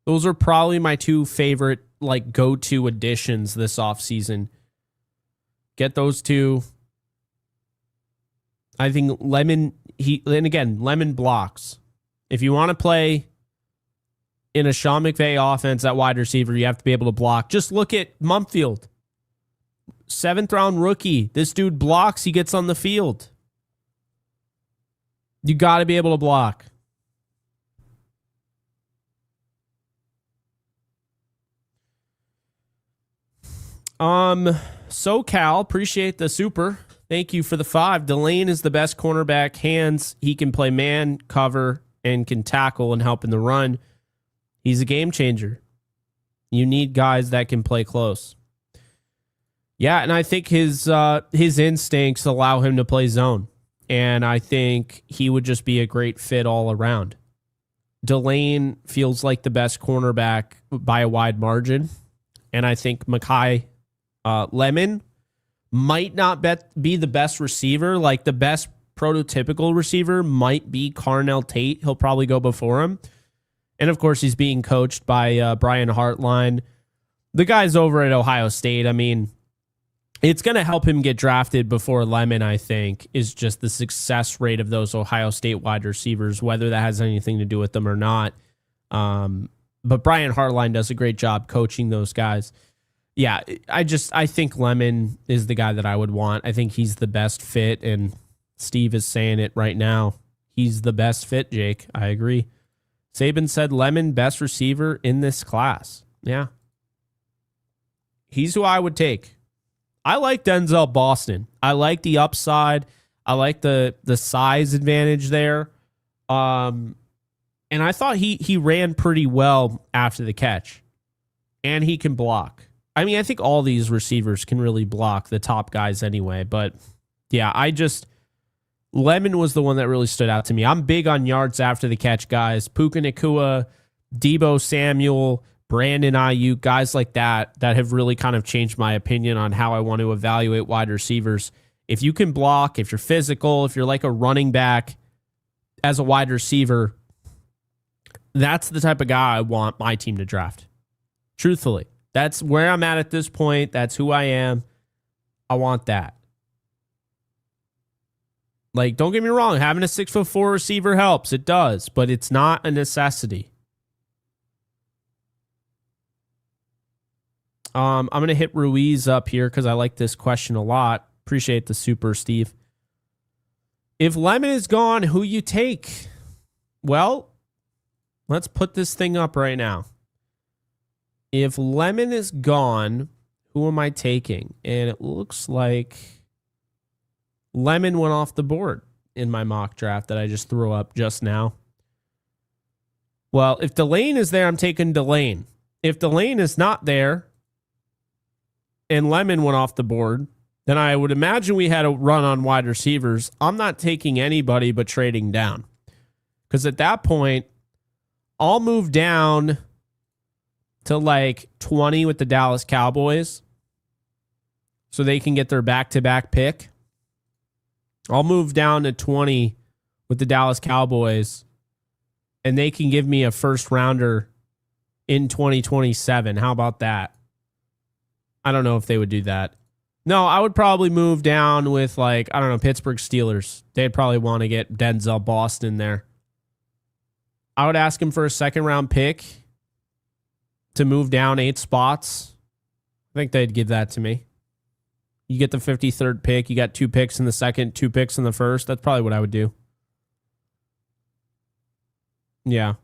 Those are probably my 2 favorite like go-to additions this offseason. Get those 2. I think Lemon, Lemon blocks. If you want to play in a Sean McVay offense at wide receiver, you have to be able to block. Just look at Mumfield. 7th round rookie. This dude blocks, he gets on the field. You got to be able to block. SoCal, appreciate the super. Thank you for the 5. Delane is the best cornerback. Hands, he can play man, cover, and can tackle and help in the run. He's a game changer. You need guys that can play close. Yeah, and I think his instincts allow him to play zone. And I think he would just be a great fit all around. Delane feels like the best cornerback by a wide margin. And I think Mekhi Lemon might not be the best receiver. Like the best prototypical receiver might be Carnell Tate. He'll probably go before him. And of course, he's being coached by Brian Hartline. The guy's over at Ohio State. I mean, it's going to help him get drafted before Lemon, I think, is just the success rate of those Ohio State wide receivers, whether that has anything to do with them or not. But Brian Hartline does a great job coaching those guys. Yeah, I think Lemon is the guy that I would want. I think he's the best fit, and Steve is saying it right now. He's the best fit, Jake. I agree. Saban said Lemon, best receiver in this class. Yeah. He's who I would take. I like Denzel Boston. I like the upside. I like the size advantage there. And I thought he ran pretty well after the catch. And he can block. I mean, I think all these receivers can really block, the top guys anyway. But yeah, Lemon was the one that really stood out to me. I'm big on yards after the catch guys. Puka Nacua, Deebo Samuel, Brandon Ayuk, guys like that have really kind of changed my opinion on how I want to evaluate wide receivers. If you can block, if you're physical, if you're like a running back as a wide receiver, that's the type of guy I want my team to draft. Truthfully, that's where I'm at this point. That's who I am. I want that. Like, don't get me wrong, having a 6'4" receiver helps. It does, but it's not a necessity. I'm going to hit Ruiz up here because I like this question a lot. Appreciate the super, Steve. If Lemon is gone, who you take? Well, Let's put this thing up right now. If Lemon is gone, who am I taking? And it looks like Lemon went off the board in my mock draft that I just threw up just now. Well, if Delane is there, I'm taking Delane. If Delane is not there and Lemon went off the board, then I would imagine we had a run on wide receivers. I'm not taking anybody but trading down. Because at that point, I'll move down to like 20 with the Dallas Cowboys so they can get their back-to-back pick. I'll move down to 20 with the Dallas Cowboys and they can give me a first rounder in 2027. How about that? I don't know if they would do that. No, I would probably move down with like, I don't know, Pittsburgh Steelers. They'd probably want to get Denzel Boston there. I would ask him for a second round pick to move down 8 spots. I think they'd give that to me. You get the 53rd pick. You got 2 picks in the second, 2 picks in the first. That's probably what I would do. Yeah.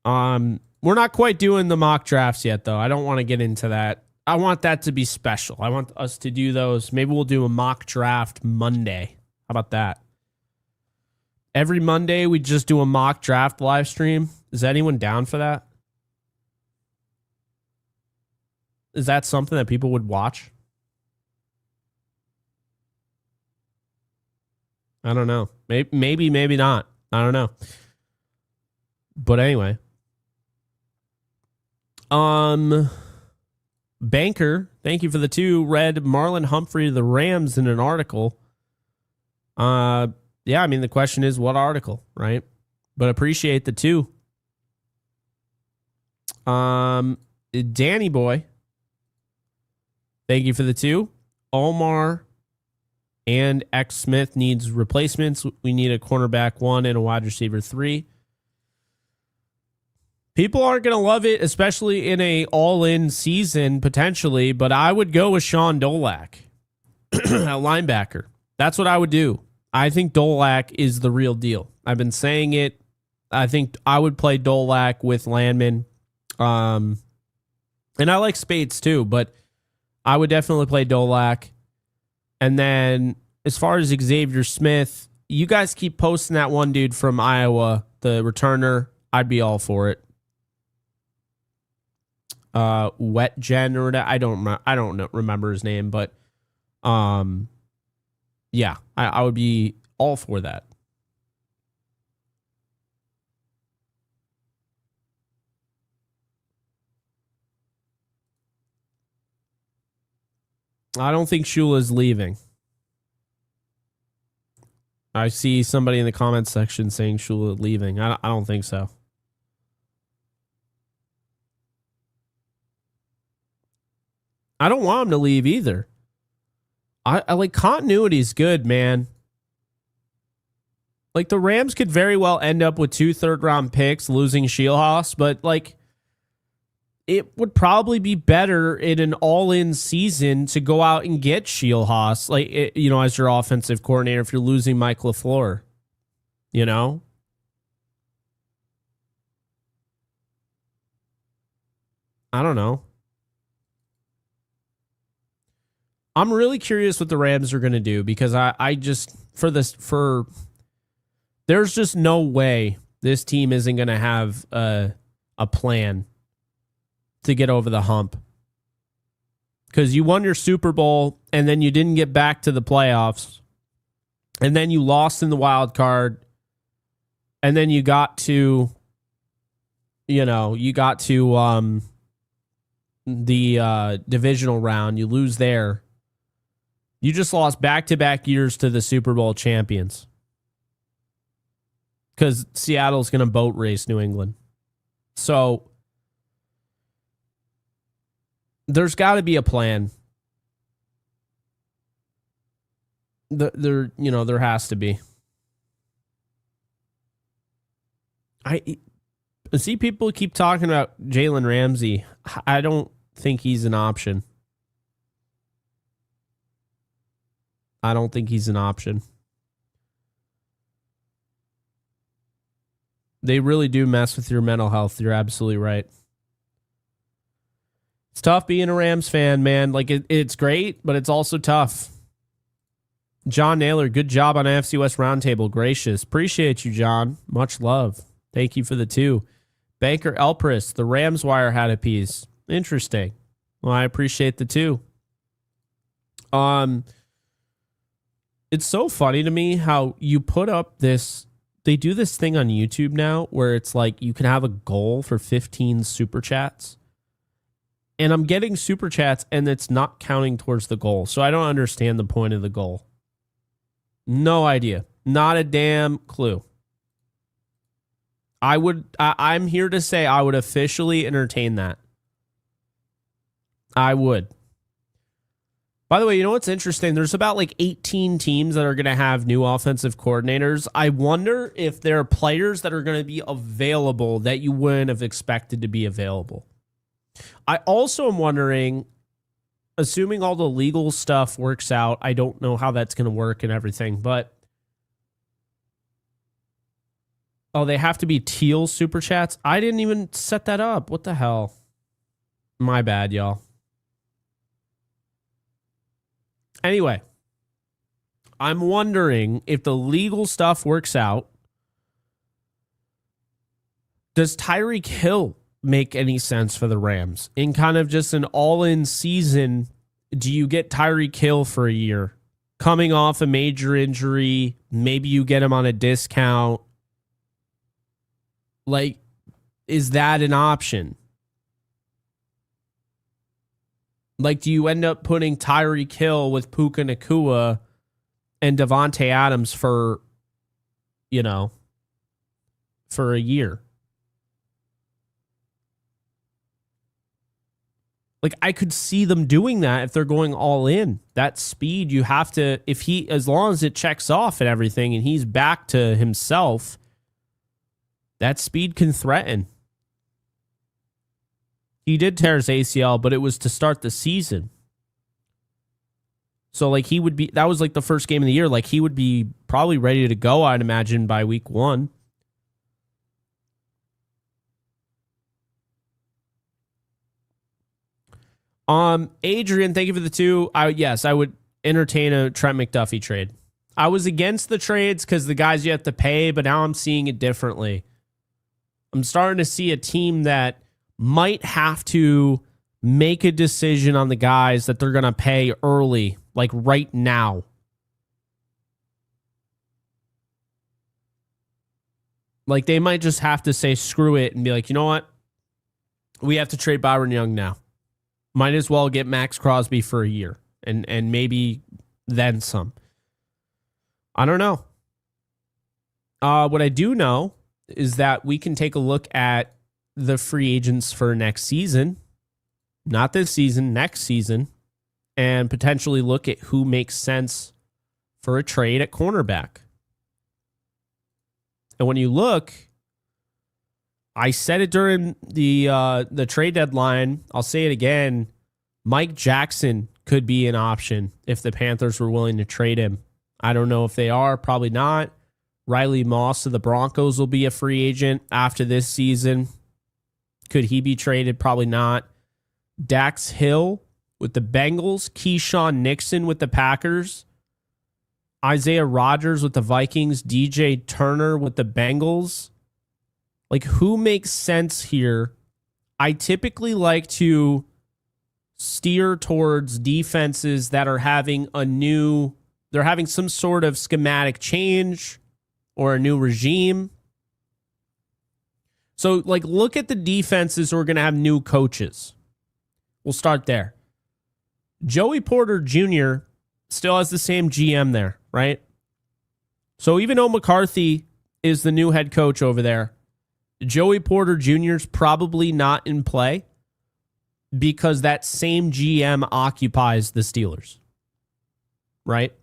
We're not quite doing the mock drafts yet, though. I don't want to get into that. I want that to be special. I want us to do those. Maybe we'll do a mock draft Monday. How about that? Every Monday, we just do a mock draft live stream. Is anyone down for that? Is that something that people would watch? I don't know. Maybe, maybe not. I don't know. But anyway. Banker, thank you for the 2. Read Marlon Humphrey to the Rams in an article. Yeah, I mean, the question is what article, right? But appreciate the 2. Danny Boy, thank you for the 2. Omar and X Smith needs replacements. We need a cornerback 1 and a wide receiver 3. People aren't going to love it, especially in a all-in season, potentially, but I would go with Sean Dolak, a linebacker. That's what I would do. I think Dolak is the real deal. I've been saying it. I think I would play Dolak with Landman. And I like Spades too, but I would definitely play Dolak. And then as far as Xavier Smith, you guys keep posting that one dude from Iowa, the returner. I'd be all for it. Wet Gen or I don't remember his name, but yeah, I would be all for that. I don't think Shula's leaving. I see somebody in the comments section saying Shula leaving. I don't think so. I don't want him to leave either. I like continuity is good, man. Like the Rams could very well end up with 2 third-round picks losing Shieldhouse, but like it would probably be better in an all-in season to go out and get Shieldhouse, like as your offensive coordinator if you're losing Mike LaFleur. You know? I don't know. I'm really curious what the Rams are going to do because I just there's just no way this team isn't going to have a plan to get over the hump. Because you won your Super Bowl and then you didn't get back to the playoffs. And then you lost in the wild card. And then you got to the divisional round. You lose there. You just lost back-to-back years to the Super Bowl champions. Because Seattle's going to boat race New England. So there's got to be a plan. There has to be. I see people keep talking about Jalen Ramsey. I don't think he's an option. I don't think he's an option. They really do mess with your mental health. You're absolutely right. It's tough being a Rams fan, man. Like, it's great, but it's also tough. John Naylor, good job on AFC West Roundtable. Gracious. Appreciate you, John. Much love. Thank you for the 2. Banker Elpris, the Rams Wire had a piece. Interesting. Well, I appreciate the 2. It's so funny to me how you put up this. They do this thing on YouTube now where it's like you can have a goal for 15 super chats. And I'm getting super chats and it's not counting towards the goal. So I don't understand the point of the goal. No idea. Not a damn clue. I'm here to say I would officially entertain that. I would. By the way, you know what's interesting? There's about like 18 teams that are going to have new offensive coordinators. I wonder if there are players that are going to be available that you wouldn't have expected to be available. I also am wondering, assuming all the legal stuff works out, I don't know how that's going to work and everything, but they have to be teal super chats. I didn't even set that up. What the hell? My bad, y'all. Anyway, I'm wondering if the legal stuff works out. Does Tyreek Hill make any sense for the Rams? In kind of just an all-in season, do you get Tyreek Hill for a year? Coming off a major injury, maybe you get him on a discount. Like, is that an option? Like, do you end up putting Tyreek Hill with Puka Nacua and Devontae Adams for a year? Like, I could see them doing that if they're going all in. That speed, you have to, as long as it checks off and everything and he's back to himself, that speed can threaten. He did tear his ACL, but it was to start the season. So, like, that was like the first game of the year. Like, he would be probably ready to go, I'd imagine, by week 1. Adrian, thank you for the 2. Yes, I would entertain a Trent McDuffie trade. I was against the trades because the guys you have to pay, but now I'm seeing it differently. I'm starting to see a team that might have to make a decision on the guys that they're going to pay early, like right now. Like, they might just have to say screw it and be like, you know what? We have to trade Byron Young now. Might as well get Max Crosby for a year and maybe then some. I don't know. What I do know is that we can take a look at the free agents for next season, not this season, next season, and potentially look at who makes sense for a trade at cornerback. And when you look, I said it during the trade deadline. I'll say it again. Mike Jackson could be an option if the Panthers were willing to trade him. I don't know if they are. Probably not. Riley Moss of the Broncos will be a free agent after this season. Could he be traded? Probably not. Dax Hill with the Bengals. Keyshawn Nixon with the Packers. Isaiah Rodgers with the Vikings. DJ Turner with the Bengals. Like, who makes sense here? I typically like to steer towards defenses that are having they're having some sort of schematic change or a new regime. So, like, look at the defenses who are going to have new coaches. We'll start there. Joey Porter Jr. still has the same GM there, right? So even though McCarthy is the new head coach over there, Joey Porter Jr. is probably not in play because that same GM occupies the Steelers, right?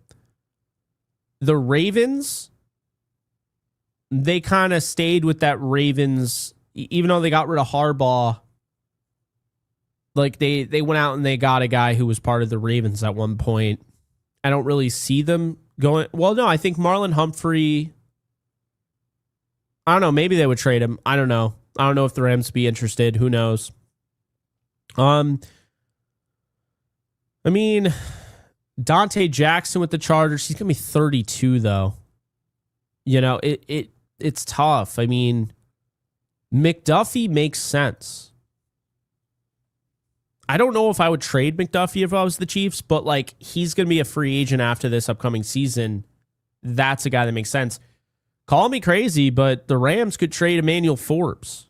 The Ravens, they kind of stayed with that Ravens, even though they got rid of Harbaugh. Like, they went out and they got a guy who was part of the Ravens at one point. I don't really see them going. Well, no, I think Marlon Humphrey. I don't know. Maybe they would trade him. I don't know. I don't know if the Rams would be interested. Who knows? I mean, Dante Jackson with the Chargers. He's gonna be 32 though. It's tough. I mean, McDuffie makes sense. I don't know if I would trade McDuffie if I was the Chiefs, but like he's gonna be a free agent after this upcoming season. That's a guy that makes sense. Call me crazy, but the Rams could trade Emmanuel Forbes.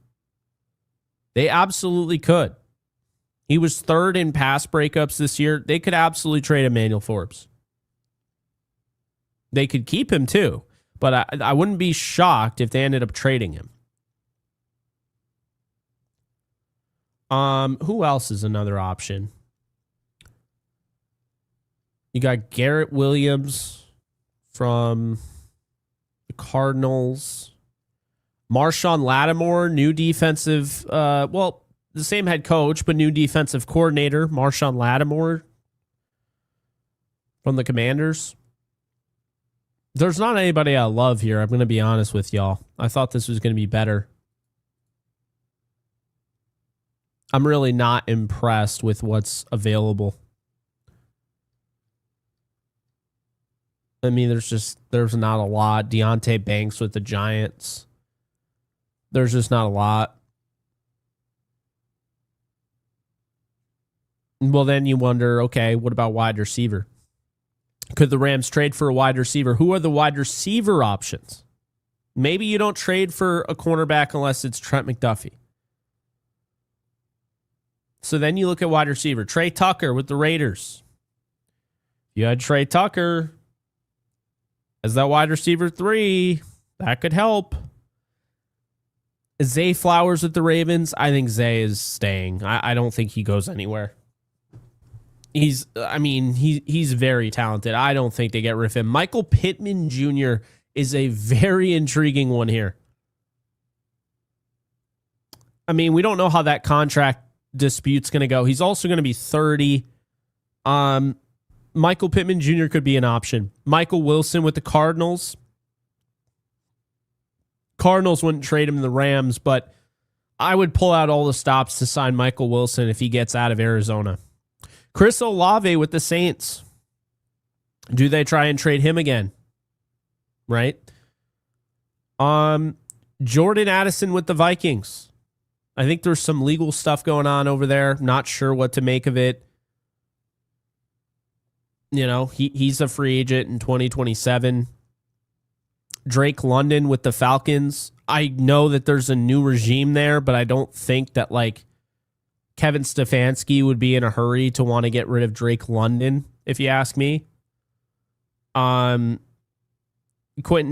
They absolutely could. He was third in pass breakups this year. They could absolutely trade Emmanuel Forbes. They could keep him too, but I wouldn't be shocked if they ended up trading him. Who else is another option? You got Garrett Williams from the Cardinals. Marshawn Lattimore, new defensive, the same head coach, but new defensive coordinator, Marshawn Lattimore from the Commanders. There's not anybody I love here. I'm going to be honest with y'all. I thought this was going to be better. I'm really not impressed with what's available. I mean, there's not a lot. Deonte Banks with the Giants. There's just not a lot. Well, then you wonder, okay, what about wide receiver? Could the Rams trade for a wide receiver? Who are the wide receiver options? Maybe you don't trade for a cornerback unless it's Trent McDuffie. So then you look at wide receiver. Trey Tucker with the Raiders. You had Trey Tucker as that wide receiver 3. That could help. Zay Flowers with the Ravens. I think Zay is staying. I don't think he goes anywhere. He's very talented. I don't think they get rid of him. Michael Pittman Jr. is a very intriguing one here. I mean, we don't know how that contract dispute's going to go. He's also going to be 30. Michael Pittman Jr. could be an option. Michael Wilson with the Cardinals. Cardinals wouldn't trade him to the Rams, but I would pull out all the stops to sign Michael Wilson if he gets out of Arizona. Chris Olave with the Saints. Do they try and trade him again? Right? Jordan Addison with the Vikings. I think there's some legal stuff going on over there. Not sure what to make of it. He's a free agent in 2027. Drake London with the Falcons. I know that there's a new regime there, but I don't think that Kevin Stefanski would be in a hurry to want to get rid of Drake London, if you ask me. Quentin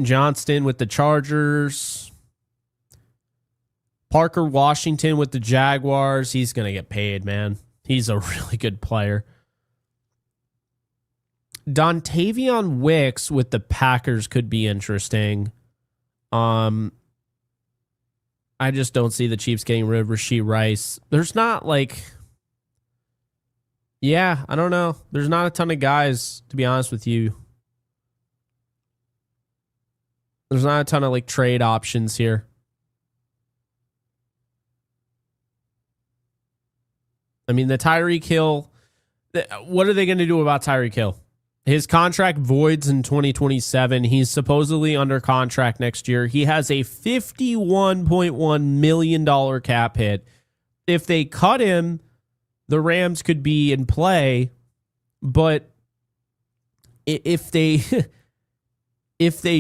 Johnston with the Chargers. Parker Washington with the Jaguars. He's going to get paid, man. He's a really good player. Dontavion Wicks with the Packers could be interesting. I just don't see the Chiefs getting rid of Rashee Rice. There's not I don't know. There's not a ton of guys, to be honest with you. There's not a ton of trade options here. I mean, the Tyreek Hill, what are they going to do about Tyreek Hill? His contract voids in 2027. He's supposedly under contract next year. He has a $51.1 million cap hit. If they cut him, the Rams could be in play. But if they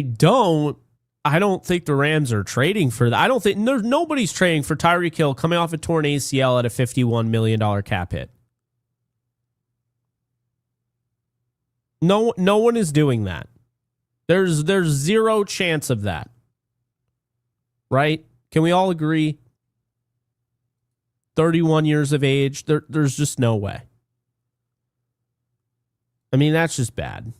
don't, I don't think the Rams are trading for that. I don't think nobody's trading for Tyreek Hill coming off a torn ACL at a $51 million cap hit. No one is doing that. There's zero chance of that. Right? Can we all agree? 31 years of age, there's just no way. I mean, that's just bad.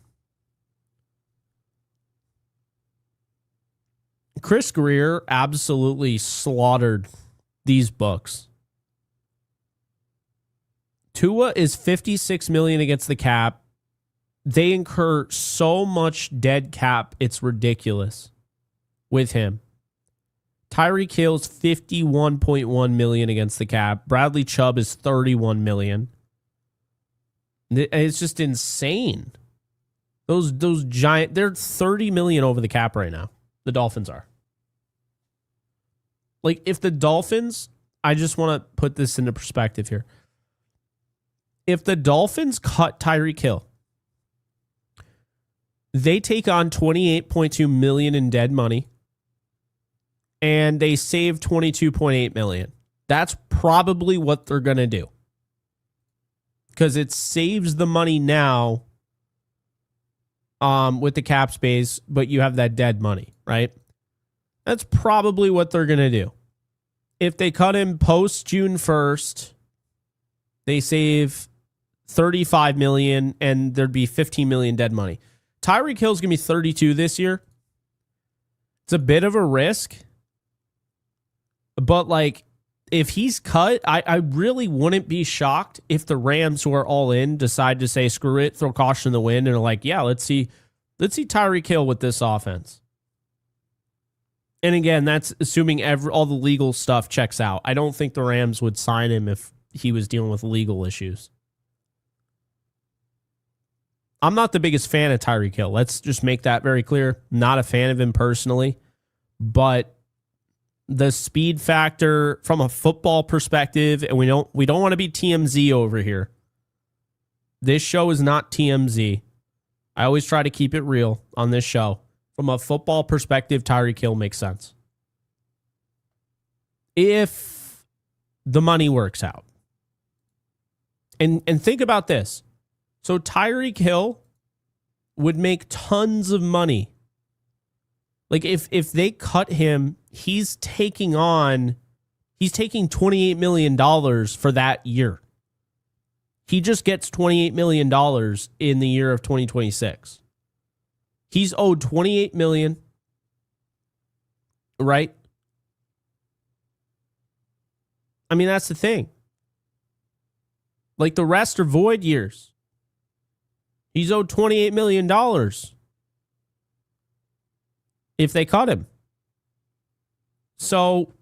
Chris Greer absolutely slaughtered these books. Tua is $56 million against the cap. They incur so much dead cap, it's ridiculous with him. Tyreek Hill's $51.1 million against the cap. Bradley Chubb is $31 million. It's just insane. Those giant, they're $30 million over the cap right now. The Dolphins are. Like, if the Dolphins, I just want to put this into perspective here. If the Dolphins cut Tyreek Hill, they take on $28.2 million in dead money, and they save $22.8 million. That's probably what they're going to do. Because it saves the money now with the cap space, but you have that dead money, right? That's probably what they're going to do. If they cut him post June 1st, they save $35 million and there'd be $15 million dead money. Tyreek Hill's going to be 32 this year. It's a bit of a risk. But, like, if he's cut, I really wouldn't be shocked if the Rams, who are all in, decide to say, screw it, throw caution in the wind, and are like, yeah, let's see Tyreek Hill with this offense. And again, that's assuming all the legal stuff checks out. I don't think the Rams would sign him if he was dealing with legal issues. I'm not the biggest fan of Tyreek Hill. Let's just make that very clear. Not a fan of him personally, but the speed factor from a football perspective, and we don't want to be TMZ over here. This show is not TMZ. I always try to keep it real on this show. From a football perspective, Tyreek Hill makes sense. If the money works out. And think about this. So Tyreek Hill would make tons of money. Like if they cut him, he's taking $28 million for that year. He just gets $28 million in the year of 2026. He's owed $28 million, right? I mean, that's the thing. Like, the rest are void years. He's owed $28 million if they cut him. So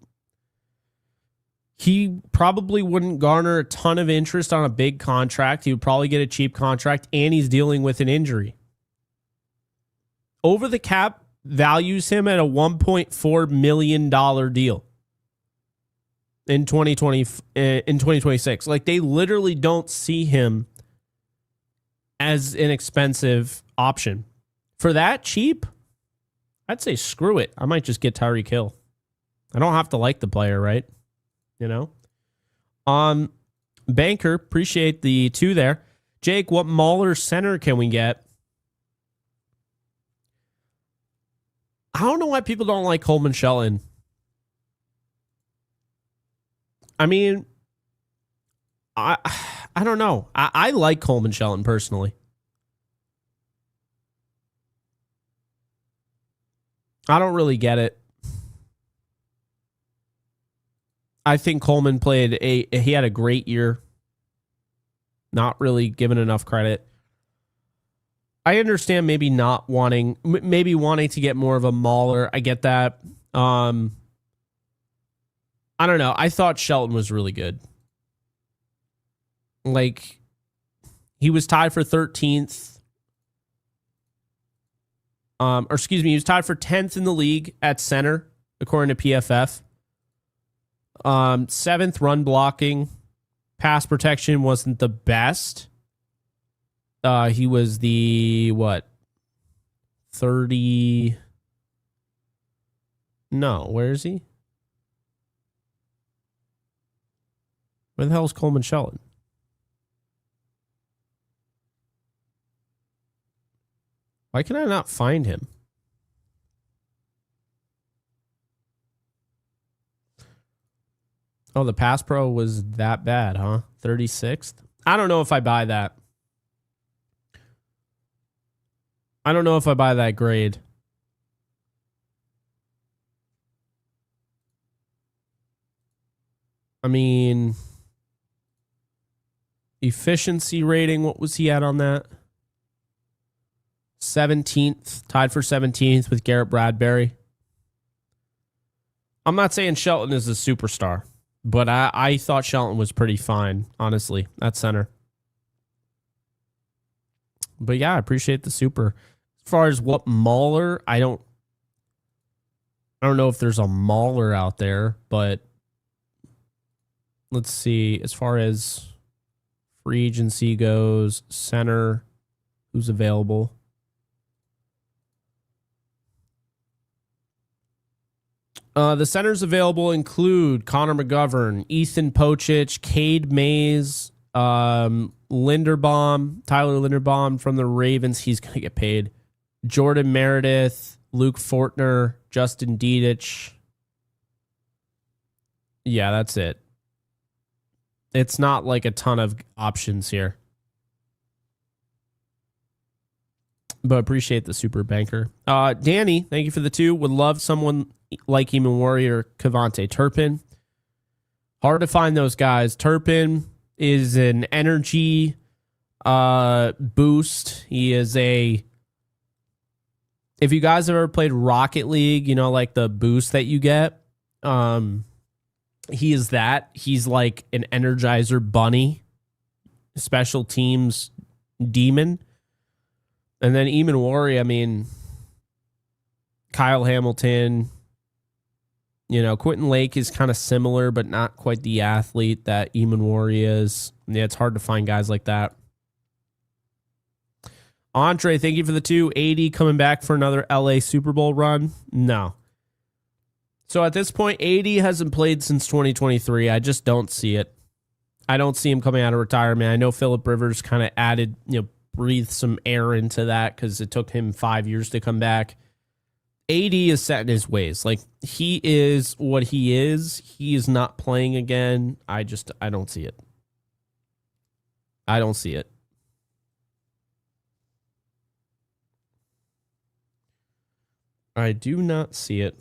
he probably wouldn't garner a ton of interest on a big contract. He would probably get a cheap contract, and he's dealing with an injury. Over the cap values him at a $1.4 million deal in 2026. Like, they literally don't see him as an expensive option. For that cheap, I'd say screw it. I might just get Tyreek Hill. I don't have to like the player, right? You know? Banker, appreciate the 2 there. Jake, what Mahler center can we get? I don't know why people don't like Coleman Shelton. I mean, I don't know. I like Coleman Shelton personally. I don't really get it. I think Coleman he had a great year. Not really given enough credit. I understand maybe wanting to get more of a mauler. I get that. I don't know. I thought Shelton was really good. Like, he was tied for 13th. He was tied for 10th in the league at center, according to PFF. 7th run blocking. Pass protection wasn't the best. He was the, 30... No, where is he? Where the hell is Coleman Shelton? Why can I not find him? Oh, the pass pro was that bad, huh? 36th? I don't know if I buy that. I don't know if I buy that grade. I mean, efficiency rating, what was he at on that? 17th, tied for 17th with Garrett Bradbury. I'm not saying Shelton is a superstar, but I thought Shelton was pretty fine, honestly, at center. But yeah, I appreciate the super. As far as what mauler, I don't know if there's a mauler out there, but let's see. As far as free agency goes, center, who's available? The centers available include Connor McGovern, Ethan Pocic, Cade Mays, Linderbaum, Tyler Linderbaum from the Ravens. He's going to get paid. Jordan Meredith, Luke Fortner, Justin Dedich. Yeah, that's it. It's not like a ton of options here. But appreciate the super banker. Danny, thank you for the 2. Would love someone like Eamon Warrior, Kevontae Turpin. Hard to find those guys. Turpin is an energy boost. He is if you guys have ever played Rocket League, you know, like the boost that you get, he is that. He's like an Energizer bunny, special teams demon. And then Eamon Warrior, I mean, Kyle Hamilton, you know, Quentin Lake is kind of similar, but not quite the athlete that Eamon Warrior is. Yeah, it's hard to find guys like that. Andre, thank you for the 2. 80 coming back for another LA Super Bowl run? No. So at this point, 80 hasn't played since 2023. I just don't see it. I don't see him coming out of retirement. I know Phillip Rivers kind of added, you know, breathed some air into that because it took him 5 years to come back. 80 is set in his ways. Like, he is what he is. He is not playing again. I don't see it. I don't see it. I do not see it.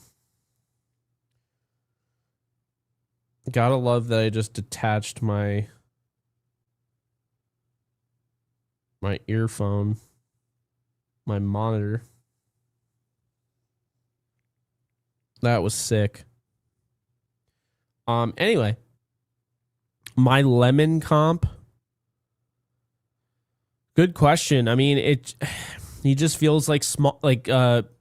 Gotta love that I just detached my earphone, my monitor. That was sick. Anyway, my lemon comp. Good question. I mean, he just feels like small, like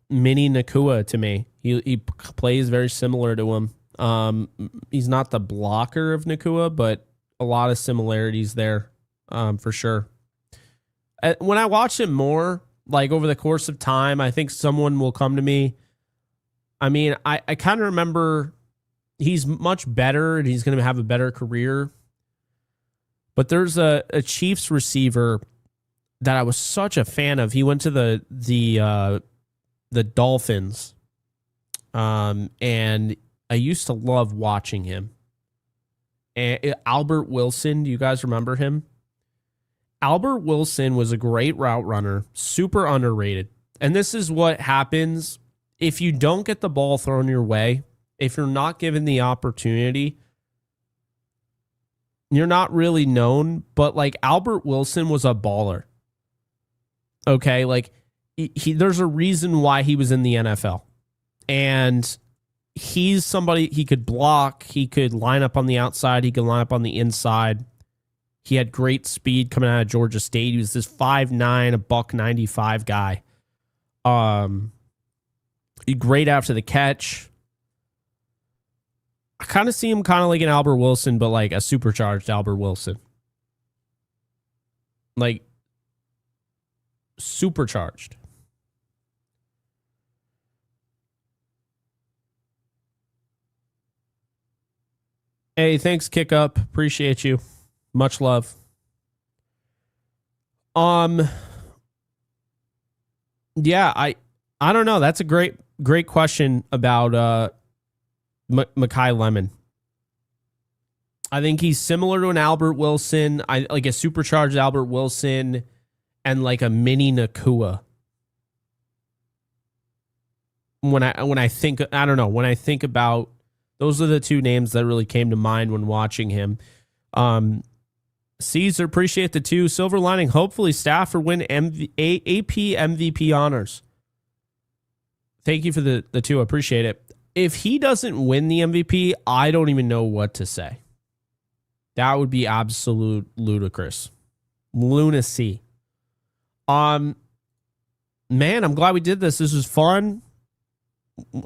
mini Nakua to me. He plays very similar to him. He's not the blocker of Nakua, but a lot of similarities there, for sure. When I watch him more, like over the course of time, I think someone will come to me. I mean, I kind of remember he's much better and he's going to have a better career. But there's a Chiefs receiver that I was such a fan of. He went to the Dolphins, and I used to love watching him. And Albert Wilson, do you guys remember him? Albert Wilson was a great route runner, super underrated. And this is what happens if you don't get the ball thrown your way. If you're not given the opportunity, you're not really known. But like, Albert Wilson was a baller. Okay, like there's a reason why he was in the NFL. And he's somebody, he could block, he could line up on the outside, he could line up on the inside. He had great speed coming out of Georgia State. He was this 5'9", a $195 guy. Great after the catch. I kind of see him kind of like an Albert Wilson, but like a supercharged Albert Wilson. Like, supercharged. Hey, thanks, Kick Up. Appreciate you. Much love. Yeah, I don't know. That's a great question about Mekhi Lemon. I think he's similar to an Albert Wilson, like a supercharged Albert Wilson, and like a mini Nakua. When I think about, those are the two names that really came to mind when watching him. Caesar, appreciate the 2. Silver lining, hopefully Stafford win AP MVP honors. Thank you for the 2. I appreciate it. if he doesn't win the MVP, I don't even know what to say. That would be absolute ludicrous. Lunacy. Man, I'm glad we did this. This was fun.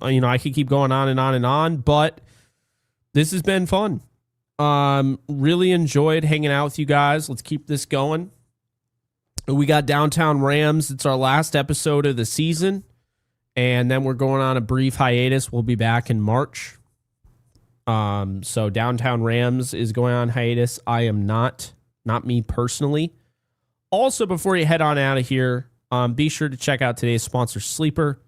You know, I could keep going on and on and on, but this has been fun. Really enjoyed hanging out with you guys. Let's keep this going. We got Downtown Rams. It's our last episode of the season. And then we're going on a brief hiatus. We'll be back in March. So Downtown Rams is going on hiatus. I am not me personally. Also, before you head on out of here, be sure to check out today's sponsor, Sleeper.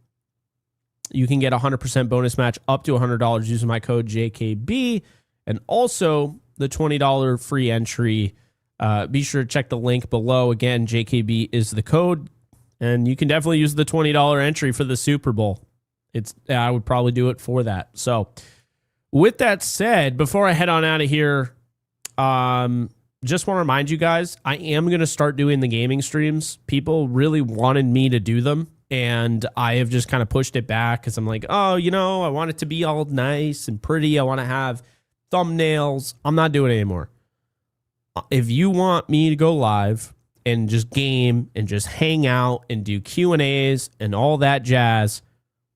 You can get a 100% bonus match up to $100 using my code JKB. And also the $20 free entry. Be sure to check the link below. Again, JKB is the code. And you can definitely use the $20 entry for the Super Bowl. I would probably do it for that. So with that said, before I head on out of here, just want to remind you guys, I am going to start doing the gaming streams. People really wanted me to do them, and I have just kind of pushed it back because I'm like, oh, you know, I want it to be all nice and pretty. I want to have thumbnails. I'm not doing it anymore. If you want me to go live and just game and just hang out and do Q&As and all that jazz,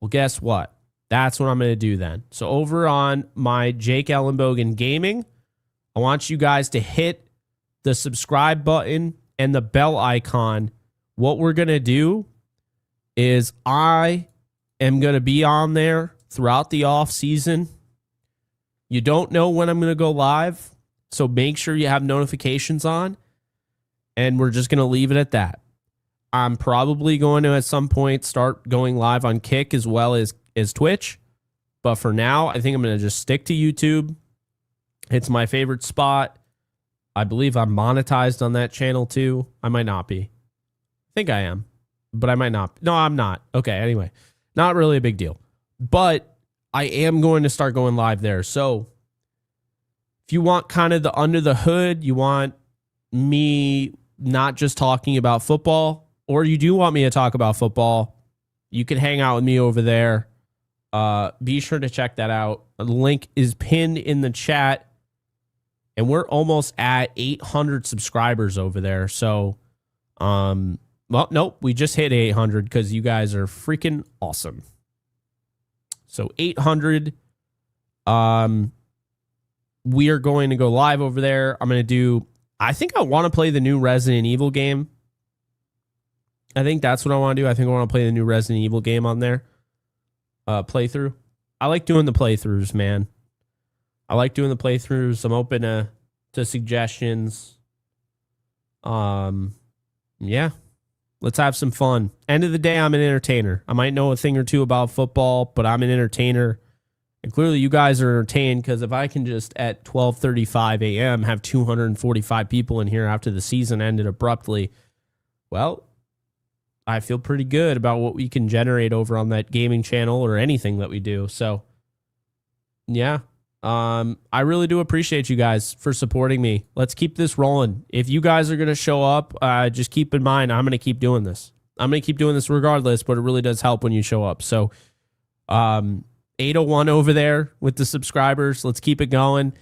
well, guess what? That's what I'm going to do then. So over on my Jake Ellenbogen Gaming, I want you guys to hit the subscribe button and the bell icon. What we're going to do is I am going to be on there throughout the off season. You don't know when I'm going to go live, so make sure you have notifications on. And we're just going to leave it at that. I'm probably going to, at some point, start going live on Kick as well as Twitch. But for now, I think I'm going to just stick to YouTube. It's my favorite spot. I believe I'm monetized on that channel too. I might not be. I think I am, but I might not. No, I'm not. Okay, anyway. Not really a big deal. But I am going to start going live there. So if you want kind of the under the hood, you want me not just talking about football, or you do want me to talk about football, you can hang out with me over there. Be sure to check that out. The link is pinned in the chat, and we're almost at 800 subscribers over there. So, well, nope, we just hit 800 because you guys are freaking awesome. So 800, we are going to go live over there. I'm going to do, I think I want to play the new Resident Evil game. I think that's what I want to do. I think I want to play the new Resident Evil game on there. Playthrough. I like doing the playthroughs, man. I like doing the playthroughs. I'm open to suggestions. Yeah. Let's have some fun. End of the day, I'm an entertainer. I might know a thing or two about football, but I'm an entertainer. And clearly you guys are entertained, because if I can just at 12:35 a.m. have 245 people in here after the season ended abruptly, well, I feel pretty good about what we can generate over on that gaming channel or anything that we do. So, yeah, I really do appreciate you guys for supporting me. Let's keep this rolling. If you guys are going to show up, just keep in mind, I'm going to keep doing this. I'm going to keep doing this regardless, but it really does help when you show up. So, 801 over there with the subscribers. Let's keep it going.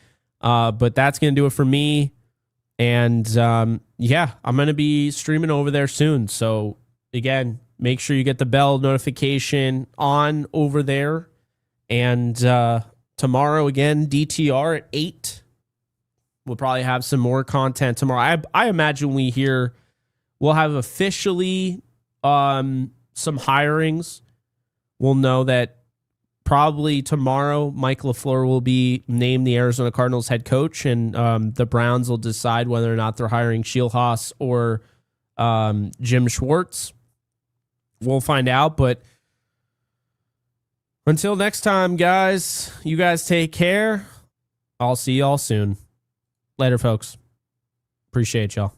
But that's going to do it for me. And, yeah, I'm going to be streaming over there soon. So, again, make sure you get the bell notification on over there. And tomorrow, again, DTR at 8. We'll probably have some more content tomorrow. I imagine we'll have officially some hirings. We'll know that probably tomorrow Mike LaFleur will be named the Arizona Cardinals head coach, and the Browns will decide whether or not they're hiring Schiehlhaas or Jim Schwartz. We'll find out, but until next time, guys, you guys take care. I'll see y'all soon. Later, folks. Appreciate y'all.